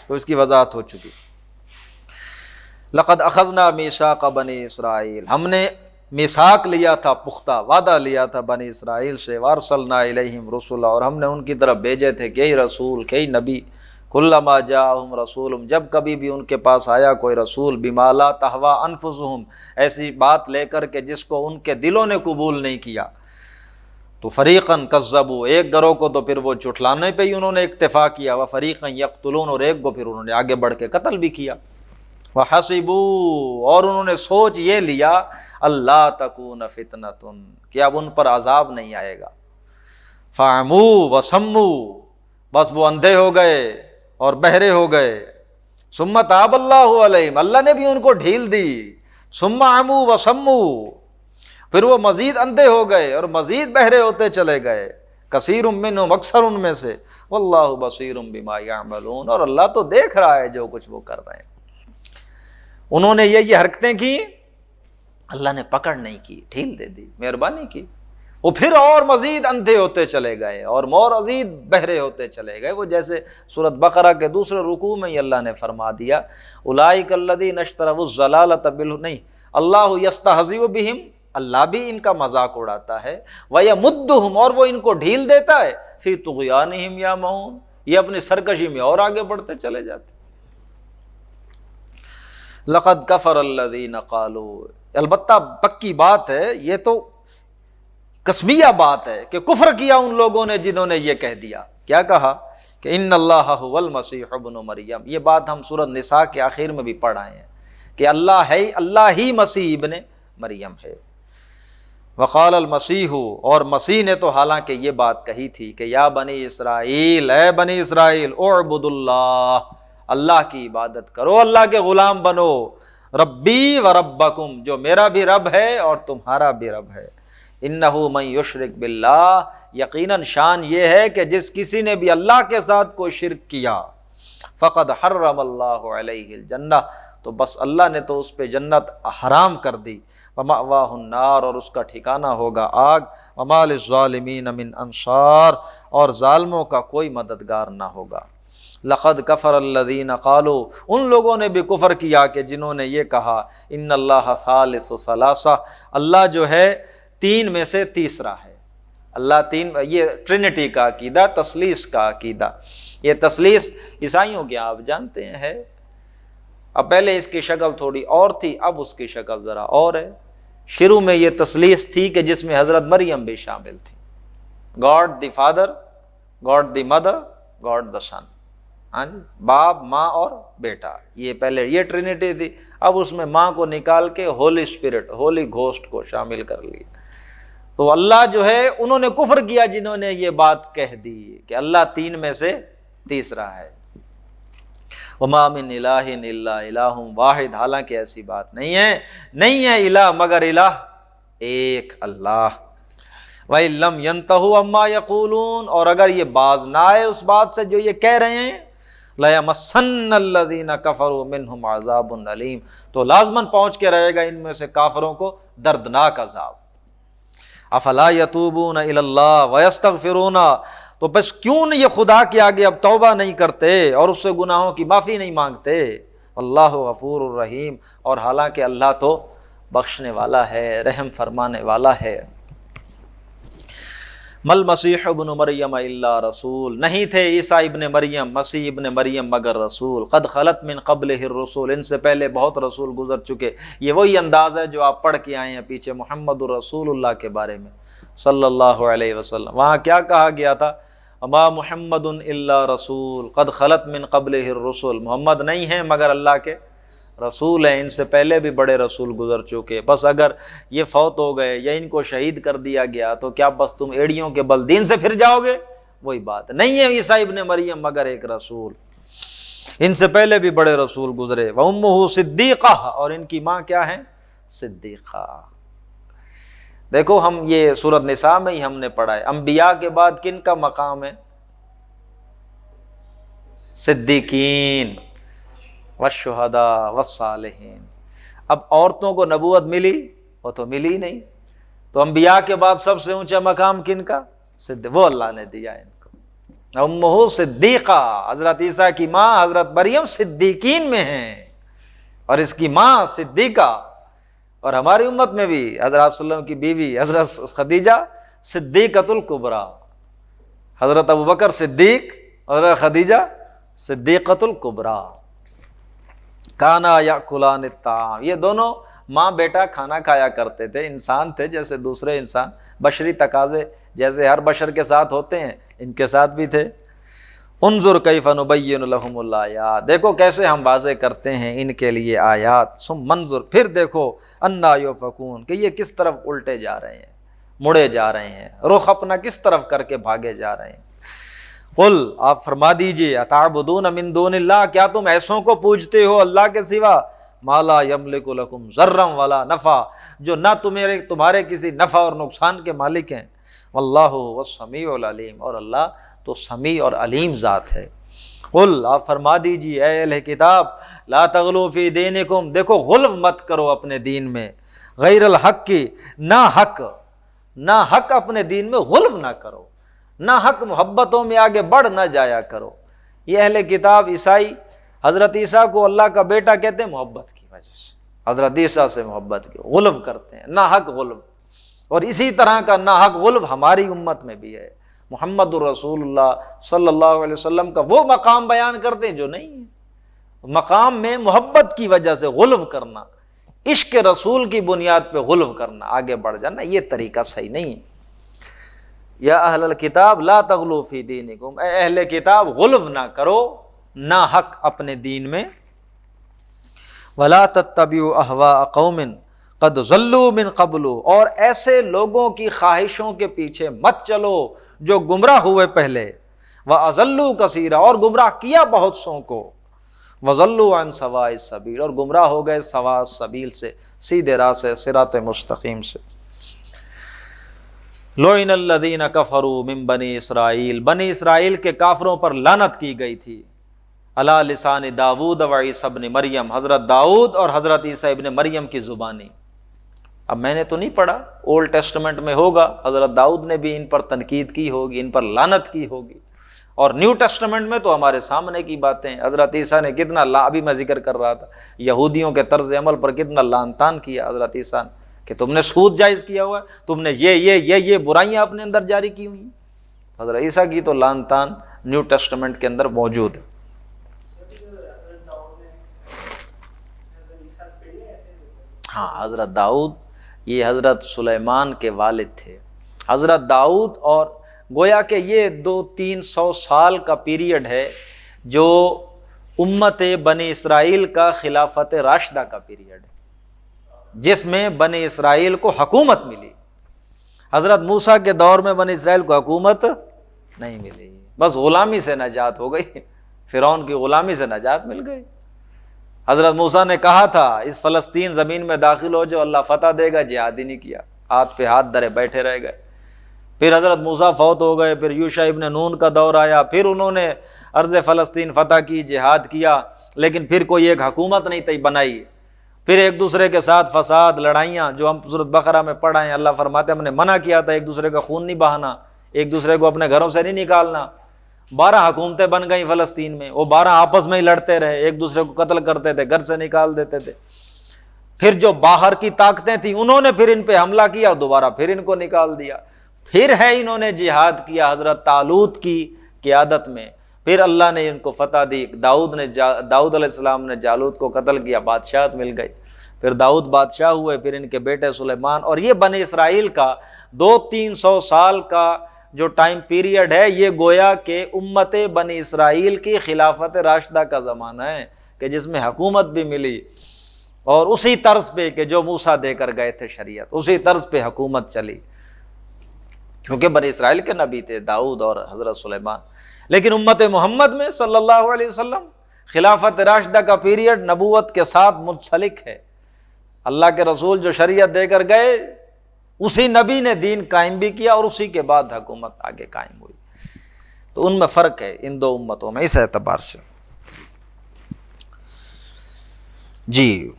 Speaker 1: تو اس کی وضاحت ہو چکی۔ لقد اخذنا میثاق بنی اسرائیل، ہم نے میثاق لیا تھا، پختہ وعدہ لیا تھا بنی اسرائیل سے، وارسلنا الیہم رسلا اور ہم نے ان کی طرف بھیجے تھے کئی رسول، کئی نبی، کلما جاءہم رسول، جب کبھی بھی ان کے پاس آیا کوئی رسول، بما لا تہوی انفسہم، ایسی بات لے کر کے جس کو ان کے دلوں نے قبول نہیں کیا، تو فریقاً کذبوا، ایک گروہ کو تو پھر وہ جھٹلانے پہ ہی انہوں نے اکتفا کیا، وفریقاً یقتلون اور ایک کو پھر انہوں نے آگے بڑھ کے قتل بھی کیا، وحسبوا اور انہوں نے سوچ یہ لیا، اللہ تکون فتنۃ کہ اب ان پر عذاب نہیں آئے گا، فعموا وصموا بس وہ اندھے ہو گئے اور بہرے ہو گئے، ثم تاب اللہ علیہم اللہ نے بھی ان کو ڈھیل دی، ثم عموا وصموا پھر وہ مزید اندھے ہو گئے اور مزید بہرے ہوتے چلے گئے، کثیر منہم اکثر ان میں سے، واللہ بصیر بما یعملون اور اللہ تو دیکھ رہا ہے جو کچھ وہ کر رہے ہیں۔ انہوں نے یہ حرکتیں کی، اللہ نے پکڑ نہیں کی، ڈھیل دے دی، مہربانی کی، وہ پھر اور مزید اندھے ہوتے چلے گئے اور مزید بہرے ہوتے چلے گئے۔ وہ جیسے سورۃ بقرہ کے دوسرے رکوع میں ہی اللہ نے فرما دیا، اولئک الذین اشتروا الضلالۃ نہیں، اللہ یستہزئ بہم اللہ بھی ان کا مذاق اڑاتا ہے، ویمدہم اور وہ ان کو ڈھیل دیتا ہے، فی طغیانہم یعمہون یہ اپنی سرکشی میں اور آگے بڑھتے چلے جاتے۔ لقد کفر الذین قالوا، البتہ پکی بات ہے، یہ تو قسمیہ بات ہے کہ کفر کیا ان لوگوں نے جنہوں نے یہ کہہ دیا، کیا کہا کہ ان اللہ هو المسیح ابن مریم، یہ بات ہم سورۃ نساء کے آخر میں بھی پڑھ آئے ہیں کہ اللہ ہی مسیح ابن مریم ہے۔ وقال المسیح اور مسیح نے تو حالانکہ یہ بات کہی تھی کہ یا بنی اسرائیل، اے بنی اسرائیل، اعبدوا اللہ اللہ کی عبادت کرو، اللہ کے غلام بنو، ربی و ربکم جو میرا بھی رب ہے اور تمہارا بھی رب ہے، انہ من یشرک باللہ یقیناً شان یہ ہے کہ جس کسی نے بھی اللہ کے ساتھ کوئی شرک کیا، فقد حرم اللہ علیہ الجنہ تو بس اللہ نے تو اس پہ جنت حرام کر دی، ومأواہ النار اور اس کا ٹھکانہ ہوگا آگ، وما للظالمین من انصار اور ظالموں کا کوئی مددگار نہ ہوگا۔ لقد کفر الذین قالوا ان لوگوں نے بھی کفر کیا کہ جنہوں نے یہ کہا ان اللہ ثالث ثلاثہ اللہ جو ہے تین میں سے تیسرا ہے، اللہ تین، یہ ٹرینٹی کا عقیدہ، تثلیث کا عقیدہ، یہ تثلیث عیسائیوں کے آپ جانتے ہیں ہے، اب پہلے اس کی شکل تھوڑی اور تھی، اب اس کی شکل ذرا اور ہے۔ شروع میں یہ تثلیث تھی کہ جس میں حضرت مریم بھی شامل تھی، God the father, God the mother, God the son, ہاں جی، باپ، ماں اور بیٹا، یہ پہلے یہ ٹرینٹی تھی، اب اس میں ماں کو نکال کے ہولی اسپرٹ، ہولی گھوسٹ کو شامل کر لیا۔ تو اللہ جو ہے انہوں نے کفر کیا جنہوں نے یہ بات کہہ دی کہ اللہ تین میں سے تیسرا ہے۔ وما من الہ الا الہ واحد حالانکہ ایسی بات نہیں ہے الہ مگر الہ ایک اللہ۔ وَإِن لَّمْ يَنْتَهُوا عَمَّا يَقُولُونَ اور اگر یہ باز نہ آئے اس بات سے جو یہ کہہ رہے ہیں، لَيَمَسَّنَّ الَّذِينَ كَفَرُوا مِنْهُمْ عَذَابٌ أَلِيمٌ تو لازماً پہنچ کے رہے گا ان میں سے کافروں کو دردناک عذاب۔ افلا یتوبون الی اللہ ویستغفرون، تو بس کیوں نہیں یہ خدا کے آگے اب توبہ نہیں کرتے اور اس سے گناہوں کی معافی نہیں مانگتے؟ اللہ غفور الرحیم، اور حالانکہ اللہ تو بخشنے والا ہے، رحم فرمانے والا ہے۔ مل مسیح ابن مریم الا رسول، نہیں تھے عیسیٰ ابن مریم، مسیح ابن مریم مگر رسول، قد خلت من قبلہ الرسول، ان سے پہلے بہت رسول گزر چکے۔ یہ وہی انداز ہے جو آپ پڑھ کے آئے ہیں پیچھے محمد الرسول اللہ کے بارے میں صلی اللہ علیہ وسلم۔ وہاں کیا کہا گیا تھا؟ اما محمد الا رسول قد خلت من قبلہ الرسل، محمد نہیں ہیں مگر اللہ کے رسول ہیں، ان سے پہلے بھی بڑے رسول گزر چکے، بس اگر یہ فوت ہو گئے یا ان کو شہید کر دیا گیا تو کیا بس تم ایڑیوں کے بل دین سے پھر جاؤ گے؟ وہی بات نہیں ہے عیسیٰ ابن مریم مگر ایک رسول، ان سے پہلے بھی بڑے رسول گزرے۔ وَأُمُّهُ صِدِّيقَةٌ، اور ان کی ماں کیا ہے؟ صدیقہ۔ دیکھو ہم یہ سورۃ نساء میں ہی ہم نے پڑھا ہے، انبیاء کے بعد کن کا مقام ہے؟ صدیقین والشہداء والصالحین۔ اب عورتوں کو نبوت ملی؟ وہ تو ملی نہیں، تو انبیاء کے بعد سب سے اونچا مقام کن کا؟ وہ اللہ نے دیا ان کو۔ امہ صدیقہ، حضرت عیسیٰ کی ماں حضرت مریم صدیقین میں ہیں، اور اس کی ماں صدیقہ۔ اور ہماری امت میں بھی حضرت صلی اللہ علیہ وسلم کی بیوی حضرت خدیجہ صدیقۃ الکبریٰ، حضرت ابوبکر صدیق، حضرت خدیجہ صدیقۃ الکبریٰ۔ کانا یاکلان الطعام، یہ دونوں ماں بیٹا کھانا کھایا کرتے تھے، انسان تھے جیسے دوسرے انسان، بشری تقاضے جیسے ہر بشر کے ساتھ ہوتے ہیں ان کے ساتھ بھی تھے۔ انظر کیف نبین لہم الآیات، دیکھو کیسے ہم واضح کرتے ہیں ان کے لیے آیات، ثم منظر، پھر دیکھو انا یؤفکون، کہ یہ کس طرف الٹے جا رہے ہیں، مڑے جا رہے ہیں، رخ اپنا کس طرف کر کے بھاگے جا رہے ہیں۔ قل، آپ فرما دیجئے، اتعبدون من دون اللہ، کیا تم ایسوں کو پوجتے ہو اللہ کے سوا، ما لا یملک لکم ضرا ولا نفع، جو نہ تمہارے کسی نفع اور نقصان کے مالک ہیں، واللہ هو السمیع العلیم، اور اللہ تو سمیع اور علیم ذات ہے۔ قل، آپ فرما دیجئے اے اہل کتاب، لا تغلوا فی دینکم، دیکھو غلو مت کرو اپنے دین میں، غیر الحق کی، نہ حق اپنے دین میں غلو نہ کرو، نہ حق محبتوں میں آگے بڑھ نہ جایا کرو۔ یہ اہل کتاب عیسائی حضرت عیسیٰ کو اللہ کا بیٹا کہتے ہیں محبت کی وجہ سے، حضرت عیسیٰ سے محبت کی، غلو کرتے ہیں، نہ حق غلو، اور اسی طرح کا نہ حق غلو ہماری امت میں بھی ہے۔ محمد الرسول اللہ صلی اللہ علیہ وسلم کا وہ مقام بیان کرتے ہیں جو نہیں ہے، مقام میں محبت کی وجہ سے غلو کرنا، عشق رسول کی بنیاد پہ غلو کرنا، آگے بڑھ جانا، یہ طریقہ صحیح نہیں ہے۔ یا اہل الکتاب لا تغلوا فی دینکم، اے اہل کتاب غلو نہ کرو نہ حق اپنے دین میں، ولا تتبعوا اہواء قوم قد ضلوا من قبل، اور ایسے لوگوں کی خواہشوں کے پیچھے مت چلو جو گمراہ ہوئے پہلے، واضلوا کثیرا، اور گمراہ کیا بہت سوں کو، وضلوا عن سواء السبیل، اور گمراہ ہو گئے سواء السبیل سے، سیدھے راہ سے، صراط مستقیم سے۔ لعن الذین کفروا من بنی اسرائیل، بنی اسرائیل کے کافروں پر لعنت کی گئی تھی، علی لسان داؤد و عیسیٰ ابن مریم، حضرت داؤد اور حضرت عیسیٰ ابن مریم کی زبانی۔ اب میں نے تو نہیں پڑھا، اولڈ ٹیسٹمنٹ میں ہوگا حضرت داؤد نے بھی ان پر تنقید کی ہوگی، ان پر لعنت کی ہوگی، اور نیو ٹیسٹمنٹ میں تو ہمارے سامنے کی باتیں ہیں، حضرت عیسیٰ نے کتنا ابھی میں ذکر کر رہا تھا یہودیوں کے طرز عمل پر کتنا لعن طعن کیا حضرت عیسیٰ نے، کہ تم نے سود جائز کیا ہوا ہے، تم نے یہ برائیاں اپنے اندر جاری کی ہوئی ہیں۔ حضرت عیسیٰ کی تو لعن طعن نیو ٹیسٹمنٹ کے اندر موجود ہے۔ ہاں، حضرت داؤد یہ حضرت سلیمان کے والد تھے، حضرت داؤد، اور گویا کہ یہ 200-300 سال کا پیریڈ ہے جو امت بنی اسرائیل کا خلافت راشدہ کا پیریڈ ہے، جس میں بنی اسرائیل کو حکومت ملی۔ حضرت موسیٰ کے دور میں بنی اسرائیل کو حکومت نہیں ملی، بس غلامی سے نجات ہو گئی، فرعون کی غلامی سے نجات مل گئی۔ حضرت موسیٰ نے کہا تھا اس فلسطین زمین میں داخل ہو جو اللہ فتح دے گا، جہاد ہی نہیں کیا، ہاتھ پہ ہاتھ دھرے بیٹھے رہ گئے۔ پھر حضرت موسیٰ فوت ہو گئے، پھر یوشع ابن نون کا دور آیا، پھر انہوں نے ارض فلسطین فتح کی، جہاد کیا، لیکن پھر کوئی ایک حکومت نہیں تھی بنائی۔ پھر ایک دوسرے کے ساتھ فساد، لڑائیاں، جو ہم سورۃ بقرہ میں پڑھ آئے ہیں، اللہ فرماتے ہیں ہم نے منع کیا تھا ایک دوسرے کا خون نہیں بہانا، ایک دوسرے کو اپنے گھروں سے نہیں نکالنا۔ 12 حکومتیں بن گئیں فلسطین میں، وہ 12 آپس میں ہی لڑتے رہے، ایک دوسرے کو قتل کرتے تھے، گھر سے نکال دیتے تھے۔ پھر جو باہر کی طاقتیں تھیں انہوں نے پھر ان پہ حملہ کیا اور دوبارہ پھر ان کو نکال دیا۔ پھر ہے انہوں نے جہاد کیا حضرت طالوت کی قیادت میں، پھر اللہ نے ان کو فتح دی۔ داؤد علیہ السلام نے جالوت کو قتل کیا، بادشاہت مل گئی، پھر داؤد بادشاہ ہوئے، پھر ان کے بیٹے سلیمان۔ اور یہ بنی اسرائیل کا 200-300 سال کا جو ٹائم پیریڈ ہے، یہ گویا کہ امت بنی اسرائیل کی خلافت راشدہ کا زمانہ ہے کہ جس میں حکومت بھی ملی، اور اسی طرز پہ کہ جو موسیٰ دے کر گئے تھے شریعت، اسی طرز پہ حکومت چلی، کیونکہ بنی اسرائیل کے نبی تھے داؤد اور حضرت سلیمان۔ لیکن امت محمد میں صلی اللہ علیہ وسلم خلافت راشدہ کا پیریڈ نبوت کے ساتھ منسلک ہے۔ اللہ کے رسول جو شریعت دے کر گئے، اسی نبی نے دین قائم بھی کیا، اور اسی کے بعد حکومت آگے قائم ہوئی۔ تو ان میں فرق ہے ان دو امتوں میں اس اعتبار سے۔ جی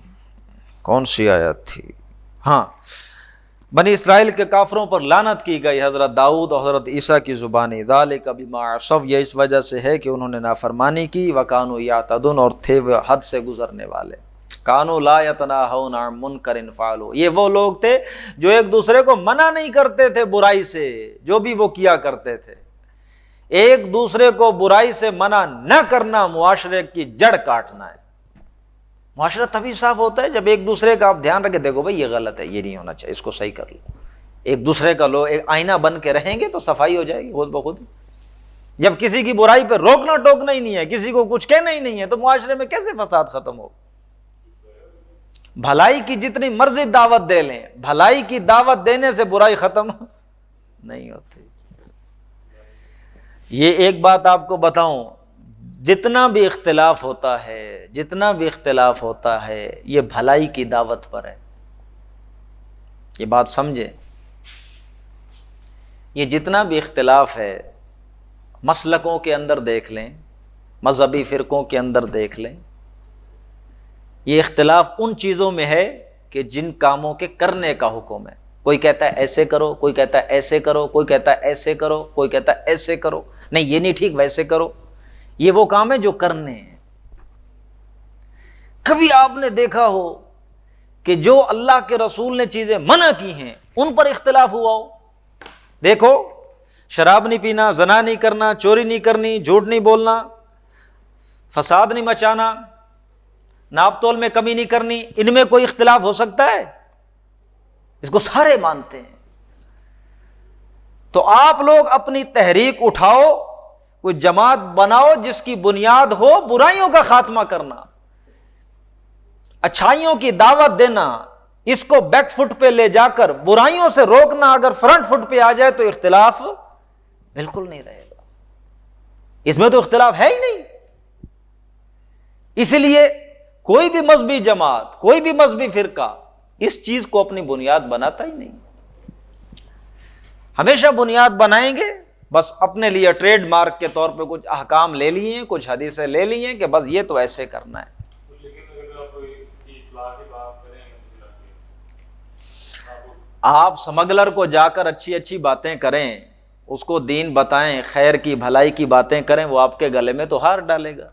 Speaker 1: کون سی آیت تھی؟ ہاں، بنی اسرائیل کے کافروں پر لعنت کی گئی حضرت داؤد اور حضرت عیسیٰ کی زبانی۔ ذالک بما عصوا، یہ اس وجہ سے ہے کہ انہوں نے نافرمانی کی، وکانوا یعتدون، اور تھے وہ حد سے گزرنے والے۔ کانوا لا یتناہون عن منکر فعلوا، یہ وہ لوگ تھے جو ایک دوسرے کو منع نہیں کرتے تھے برائی سے، جو بھی وہ کیا کرتے تھے۔ ایک دوسرے کو برائی سے منع نہ کرنا معاشرے کی جڑ کاٹنا ہے۔ معاشرہ تبھی صاف ہوتا ہے جب ایک دوسرے کا آپ دھیان رکھے، دیکھو بھائی یہ غلط ہے، یہ نہیں ہونا چاہیے، اس کو صحیح کر لو۔ ایک دوسرے کا لو ایک آئینہ بن کے رہیں گے تو صفائی ہو جائے گی خود بخود۔ جب کسی کی برائی پہ روکنا ٹوکنا ہی نہیں ہے، کسی کو کچھ کہنا ہی نہیں ہے، تو معاشرے میں کیسے فساد ختم ہو؟ بھلائی کی جتنی مرضی دعوت دے لیں، بھلائی کی دعوت دینے سے برائی ختم نہیں ہوتی۔ یہ ایک بات آپ کو بتاؤں، جتنا بھی اختلاف ہوتا ہے، جتنا بھی اختلاف ہوتا ہے، یہ بھلائی کی دعوت پر ہے۔ یہ بات سمجھیں، یہ جتنا بھی اختلاف ہے، مسلکوں کے اندر دیکھ لیں، مذہبی فرقوں کے اندر دیکھ لیں، یہ اختلاف ان چیزوں میں ہے کہ جن کاموں کے کرنے کا حکم ہے۔ کوئی کہتا ہے ایسے کرو، کوئی کہتا ہے ایسے کرو، کوئی کہتا ہے ایسے کرو، کوئی کہتا ہے ایسے کرو، نہیں یہ نہیں ٹھیک ویسے کرو۔ یہ وہ کام ہے جو کرنے ہیں۔ کبھی آپ نے دیکھا ہو کہ جو اللہ کے رسول نے چیزیں منع کی ہیں ان پر اختلاف ہوا ہو؟ دیکھو، شراب نہیں پینا، زنا نہیں کرنا، چوری نہیں کرنی، جھوٹ نہیں بولنا، فساد نہیں مچانا، ناپ تول میں کمی نہیں کرنی، ان میں کوئی اختلاف ہو سکتا ہے؟ اس کو سارے مانتے ہیں۔ تو آپ لوگ اپنی تحریک اٹھاؤ، کوئی جماعت بناؤ جس کی بنیاد ہو برائیوں کا خاتمہ کرنا، اچھائیوں کی دعوت دینا، اس کو بیک فٹ پہ لے جا کر برائیوں سے روکنا۔ اگر فرنٹ فٹ پہ آ جائے تو اختلاف بالکل نہیں رہے گا، اس میں تو اختلاف ہے ہی نہیں۔ اسی لیے کوئی بھی مذہبی جماعت، کوئی بھی مذہبی فرقہ اس چیز کو اپنی بنیاد بناتا ہی نہیں۔ ہمیشہ بنیاد بنائیں گے بس اپنے لیے ٹریڈ مارک کے طور پہ کچھ احکام لے لیے، کچھ حدیثیں لے لیے کہ بس یہ تو ایسے کرنا ہے۔ آپ سمگلر کو جا کر اچھی اچھی باتیں کریں، اس کو دین بتائیں، خیر کی بھلائی کی باتیں کریں، وہ آپ کے گلے میں تو ہار ڈالے گا،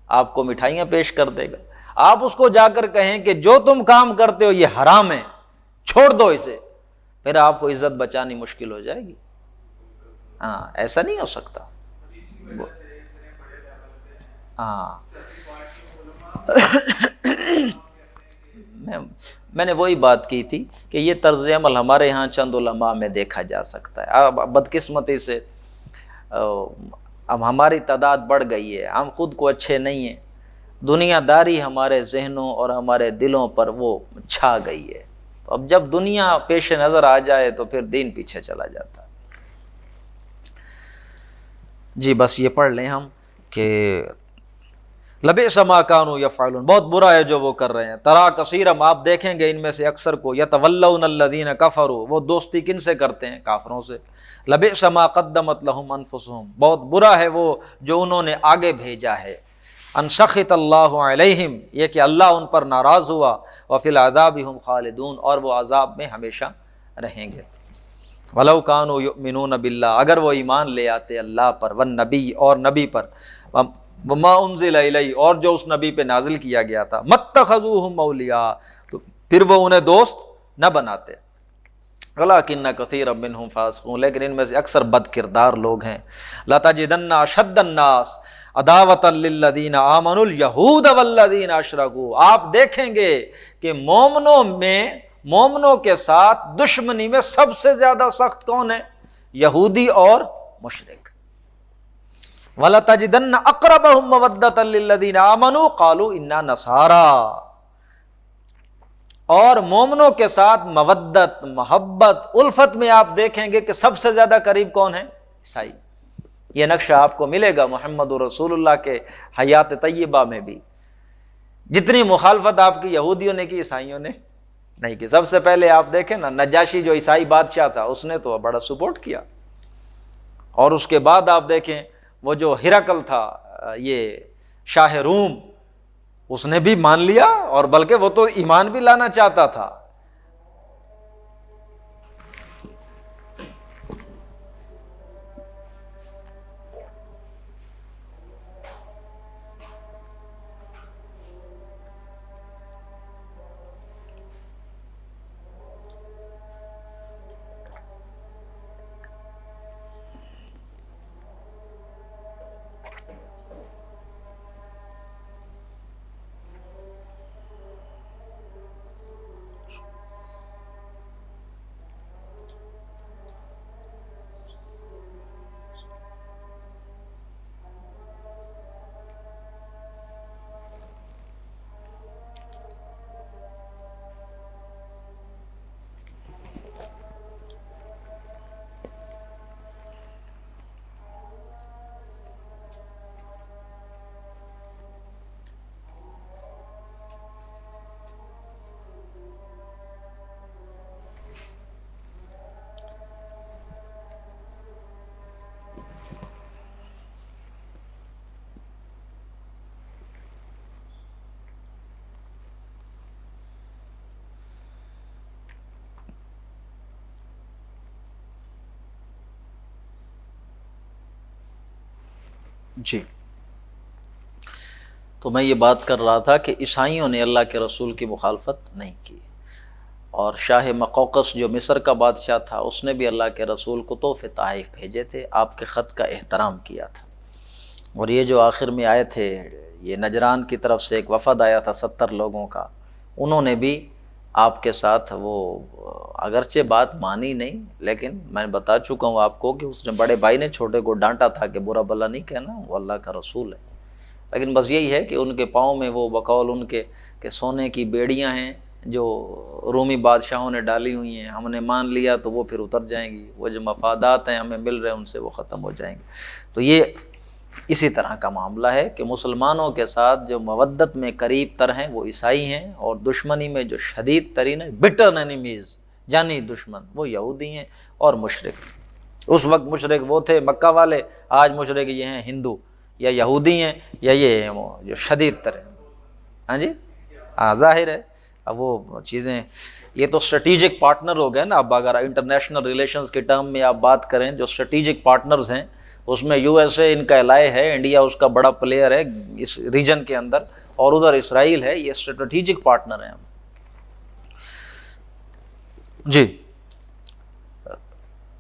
Speaker 1: آپ کو مٹھائیاں پیش کر دے گا۔ آپ اس کو جا کر کہیں کہ جو تم کام کرتے ہو یہ حرام ہے، چھوڑ دو اسے، پھر آپ کو عزت بچانی مشکل ہو جائے گی۔ ہاں، ایسا نہیں ہو سکتا۔ ہاں میں نے وہی بات کی تھی کہ یہ طرز عمل ہمارے ہاں چند علماء میں دیکھا جا سکتا ہے۔ اب بدقسمتی سے اب ہماری تعداد بڑھ گئی ہے، ہم خود کو اچھے نہیں ہیں، دنیا داری ہمارے ذہنوں اور ہمارے دلوں پر وہ چھا گئی ہے۔ اب جب دنیا پیش نظر آ جائے تو پھر دین پیچھے چلا جاتا ہے۔ جی بس یہ پڑھ لیں ہم کہ لبئس ما کانوا یفعلون، بہت برا ہے جو وہ کر رہے ہیں۔ ترا کثیرم، آپ دیکھیں گے ان میں سے اکثر کو، یتولون الذین کفروا، وہ دوستی کن سے کرتے ہیں؟ کافروں سے۔ لبئس ما قدمت لهم انفسهم، بہت برا ہے وہ جو انہوں نے آگے بھیجا ہے ان سخط اللہ علیہم، یہ کہ اللہ ان پر ناراض ہوا، وفی العذاب ہم خالدون، اور وہ عذاب میں ہمیشہ رہیں گے۔ ولو کانوا یؤمنون باللہ، اگر وہ ایمان لے آتے اللہ پر، والنبی اور نبی پر، وما انزل الیہ اور جو اس نبی پہ نازل کیا گیا تھا، متخذوہم اولیاء تو پھر وہ انہیں دوست نہ بناتے، ولکن کثیرا منہم فاسقون لیکن ان میں سے اکثر بد کردار لوگ ہیں۔ لتجدن اشد الناس عداوۃ للذین آمنوا الیہود والذین اشرکوا، آپ دیکھیں گے کہ مومنوں کے ساتھ دشمنی میں سب سے زیادہ سخت کون ہے؟ یہودی اور مشرک۔ وَلَتَجِدَنَّ أَقْرَبَهُمْ مَوَدَّةً لِّلَّذِينَ آمَنُوا قَالُوا إِنَّا نَصَارَىٰ، اور مومنوں کے ساتھ مودت، محبت، الفت میں آپ دیکھیں گے کہ سب سے زیادہ قریب کون ہے؟ عیسائی۔ یہ نقشہ آپ کو ملے گا محمد رسول اللہ کے حیات طیبہ میں بھی۔ جتنی مخالفت آپ کی یہودیوں نے کی، عیسائیوں نے نہیں کی۔ سب سے پہلے آپ دیکھیں نا، نجاشی جو عیسائی بادشاہ تھا، اس نے تو بڑا سپورٹ کیا، اور اس کے بعد آپ دیکھیں وہ جو ہرقل تھا، یہ شاہ روم، اس نے بھی مان لیا، اور بلکہ وہ تو ایمان بھی لانا چاہتا تھا۔ جی، تو میں یہ بات کر رہا تھا کہ عیسائیوں نے اللہ کے رسول کی مخالفت نہیں کی، اور شاہ مقوقس جو مصر کا بادشاہ تھا، اس نے بھی اللہ کے رسول کو تحفے تحائف بھیجے تھے، آپ کے خط کا احترام کیا تھا۔ اور یہ جو آخر میں آئے تھے، یہ نجران کی طرف سے ایک وفد آیا تھا 70 لوگوں کا، انہوں نے بھی آپ کے ساتھ وہ اگرچہ بات مانی نہیں، لیکن میں بتا چکا ہوں آپ کو کہ اس نے بڑے بھائی نے چھوٹے کو ڈانٹا تھا کہ برا بلا نہیں کہنا، وہ اللہ کا رسول ہے۔ لیکن بس یہی ہے کہ ان کے پاؤں میں وہ بقول ان کے کہ سونے کی بیڑیاں ہیں جو رومی بادشاہوں نے ڈالی ہوئی ہیں، ہم نے مان لیا تو وہ پھر اتر جائیں گی، وہ جو مفادات ہیں ہمیں مل رہے ہیں ان سے وہ ختم ہو جائیں گے۔ تو یہ اسی طرح کا معاملہ ہے کہ مسلمانوں کے ساتھ جو مودت میں قریب تر ہیں وہ عیسائی ہیں، اور دشمنی میں جو شدید ترین ہے، بٹر انیمیز، جانی دشمن، وہ یہودی ہیں اور مشرک۔ اس وقت مشرک وہ تھے مکہ والے، آج مشرک یہ ہیں ہندو یا یہودی ہیں یا یہ ہیں وہ جو شدید تر ہیں۔ ہاں جی، ہاں ظاہر ہے، اب وہ چیزیں، یہ تو اسٹریٹجک پارٹنر ہو گئے نا۔ اب اگر انٹرنیشنل ریلیشنز کے ٹرم میں آپ بات کریں، جو اسٹریٹجک پارٹنرز ہیں اس میں یو ایس اے ان کا الائے ہے، انڈیا اس کا بڑا پلیئر ہے اس ریجن کے اندر، اور ادھر اسرائیل ہے، یہ اسٹریٹجک پارٹنر ہیں۔ جی،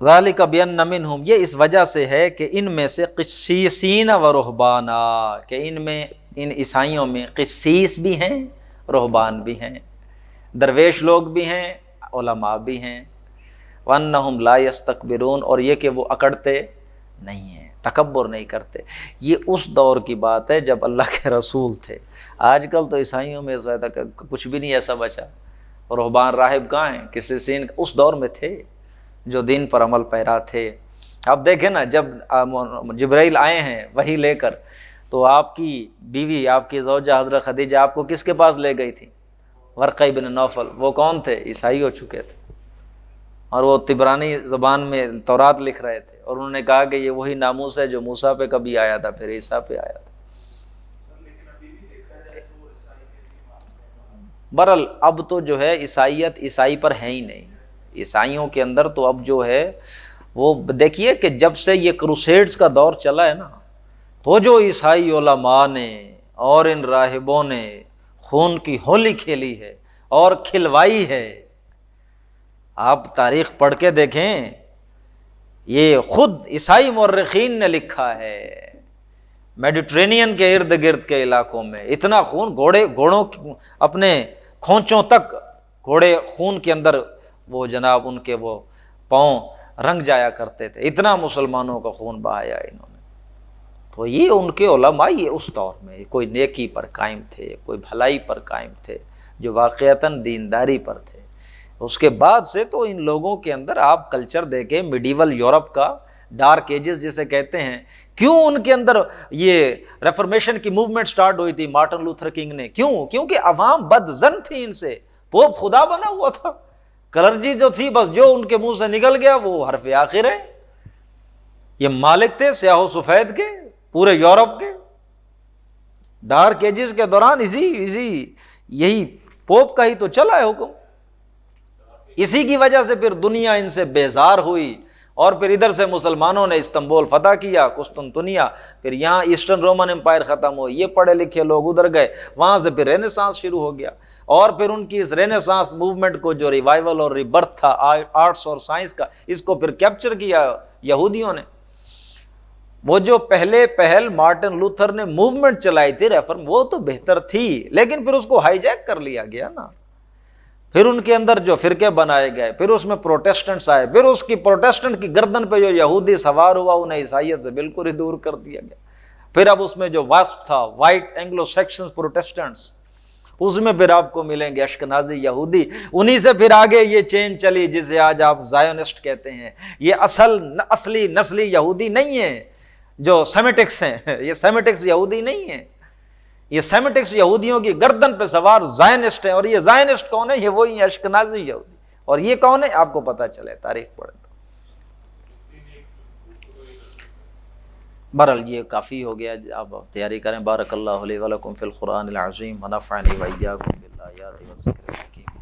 Speaker 1: ذالک بان منہم، یہ اس وجہ سے ہے کہ ان میں سے قسیسین و رہبانا، کہ ان عیسائیوں میں قسیس بھی ہیں، رہبان بھی ہیں، درویش لوگ بھی ہیں، علماء بھی ہیں، وانہم لا یستکبرون، اور یہ کہ وہ اکڑتے نہیں ہیں، تکبر نہیں کرتے۔ یہ اس دور کی بات ہے جب اللہ کے رسول تھے۔ آج کل تو عیسائیوں میں کچھ بھی نہیں ایسا بچا، رہبان راہب کہاں ہیں؟ کسی سین اس دور میں تھے جو دین پر عمل پیرا تھے۔ اب دیکھیں نا، جب جبرائیل آئے ہیں وحی لے کر، تو آپ کی بیوی، آپ کی زوجہ حضرت خدیجہ آپ کو کس کے پاس لے گئی تھی؟ ورقہ بن نوفل۔ وہ کون تھے؟ عیسائی ہو چکے تھے، اور وہ تبرانی زبان میں تورات لکھ رہے تھے، اور انہوں نے کہا کہ یہ وہی ناموس ہے جو موسیٰ پہ کبھی آیا تھا، پھر عیسیٰ پہ آیا تھا۔ برحال اب تو جو ہے عیسائیت عیسائی پر ہے ہی نہیں، عیسائیوں کے اندر تو اب جو ہے وہ دیکھیے کہ جب سے یہ کروسیڈز کا دور چلا ہے نا، تو جو عیسائی علماء نے اور ان راہبوں نے خون کی ہولی کھیلی ہے اور کھلوائی ہے، آپ تاریخ پڑھ کے دیکھیں، یہ خود عیسائی مورخین نے لکھا ہے، میڈیٹرینین کے ارد گرد کے علاقوں میں اتنا خون، گھوڑوں اپنے کھونچوں تک گھوڑے خون کے اندر وہ جناب ان کے وہ پاؤں رنگ جایا کرتے تھے، اتنا مسلمانوں کا خون بہایا انہوں نے۔ تو یہ ان کے علماء یہ اس دور میں کوئی نیکی پر قائم تھے، کوئی بھلائی پر قائم تھے، جو واقعتاً دینداری پر تھے۔ اس کے بعد سے تو ان لوگوں کے اندر آپ کلچر دیکھیں، میڈیول یورپ کا، ڈارک ایجز جسے کہتے ہیں، کیوں ان کے اندر یہ ریفارمیشن کی موومنٹ سٹارٹ ہوئی تھی مارٹن لوتھر کنگ نے؟ کیونکہ عوام بد ظن تھی ان سے، پوپ خدا بنا ہوا تھا، کلرجی جو تھی بس جو ان کے منہ سے نکل گیا وہ حرف آخر ہے۔ یہ مالک تھے سیاہ و سفید کے پورے یورپ کے، ڈارک ایجز کے دوران یہی پوپ کا ہی تو چلا ہے حکم، اسی کی وجہ سے پھر دنیا ان سے بیزار ہوئی، اور پھر ادھر سے مسلمانوں نے استنبول فتح کیا، قسطنطنیہ، پھر یہاں ایسٹرن رومن امپائر ختم ہوئی، یہ پڑھے لکھے لوگ ادھر گئے، وہاں سے پھر رینیسانس شروع ہو گیا، اور پھر ان کی اس رینیسانس موومنٹ کو جو ریوائول اور ریبرتھ تھا آرٹس اور سائنس کا، اس کو پھر کیپچر کیا یہودیوں نے۔ وہ جو پہل مارٹن لوتھر نے موومنٹ چلائی تھی ریفرم، وہ تو بہتر تھی، لیکن پھر اس کو ہائی جیک کر لیا گیا نا، پھر ان کے اندر جو فرقے بنائے گئے، پھر اس میں پروٹیسٹنٹس آئے، پھر اس کی پروٹیسٹنٹ کی گردن پہ جو یہودی سوار ہوا انہیں عیسائیت سے بالکل ہی دور کر دیا گیا۔ پھر اب اس میں جو واسپ تھا، وائٹ اینگلو سیکشنز پروٹیسٹنٹس، اس میں پھر آپ کو ملیں گے اشکنازی یہودی، انہی سے پھر آگے یہ چین چلی جسے آج آپ زائونسٹ کہتے ہیں۔ یہ اصلی نسلی یہودی نہیں ہے جو سیمیٹکس ہیں، یہ سیمیٹکس یہودی نہیں ہیں، یہ سیمیٹکس یہودیوں کی گردن پہ سوار زائنسٹ ہیں، اور یہ زائنسٹ کون ہے؟ یہ وہی اشکنازی یہودی، اور یہ کون ہے آپ کو پتہ چلے تاریخ پڑھیں تو۔ بہرحال یہ کافی ہو گیا، آپ تیاری کریں۔ بارک اللہ علی ولکم فی القرآن العظیم ونفعنی وإیاکم بالآیات والذکر الحکیم۔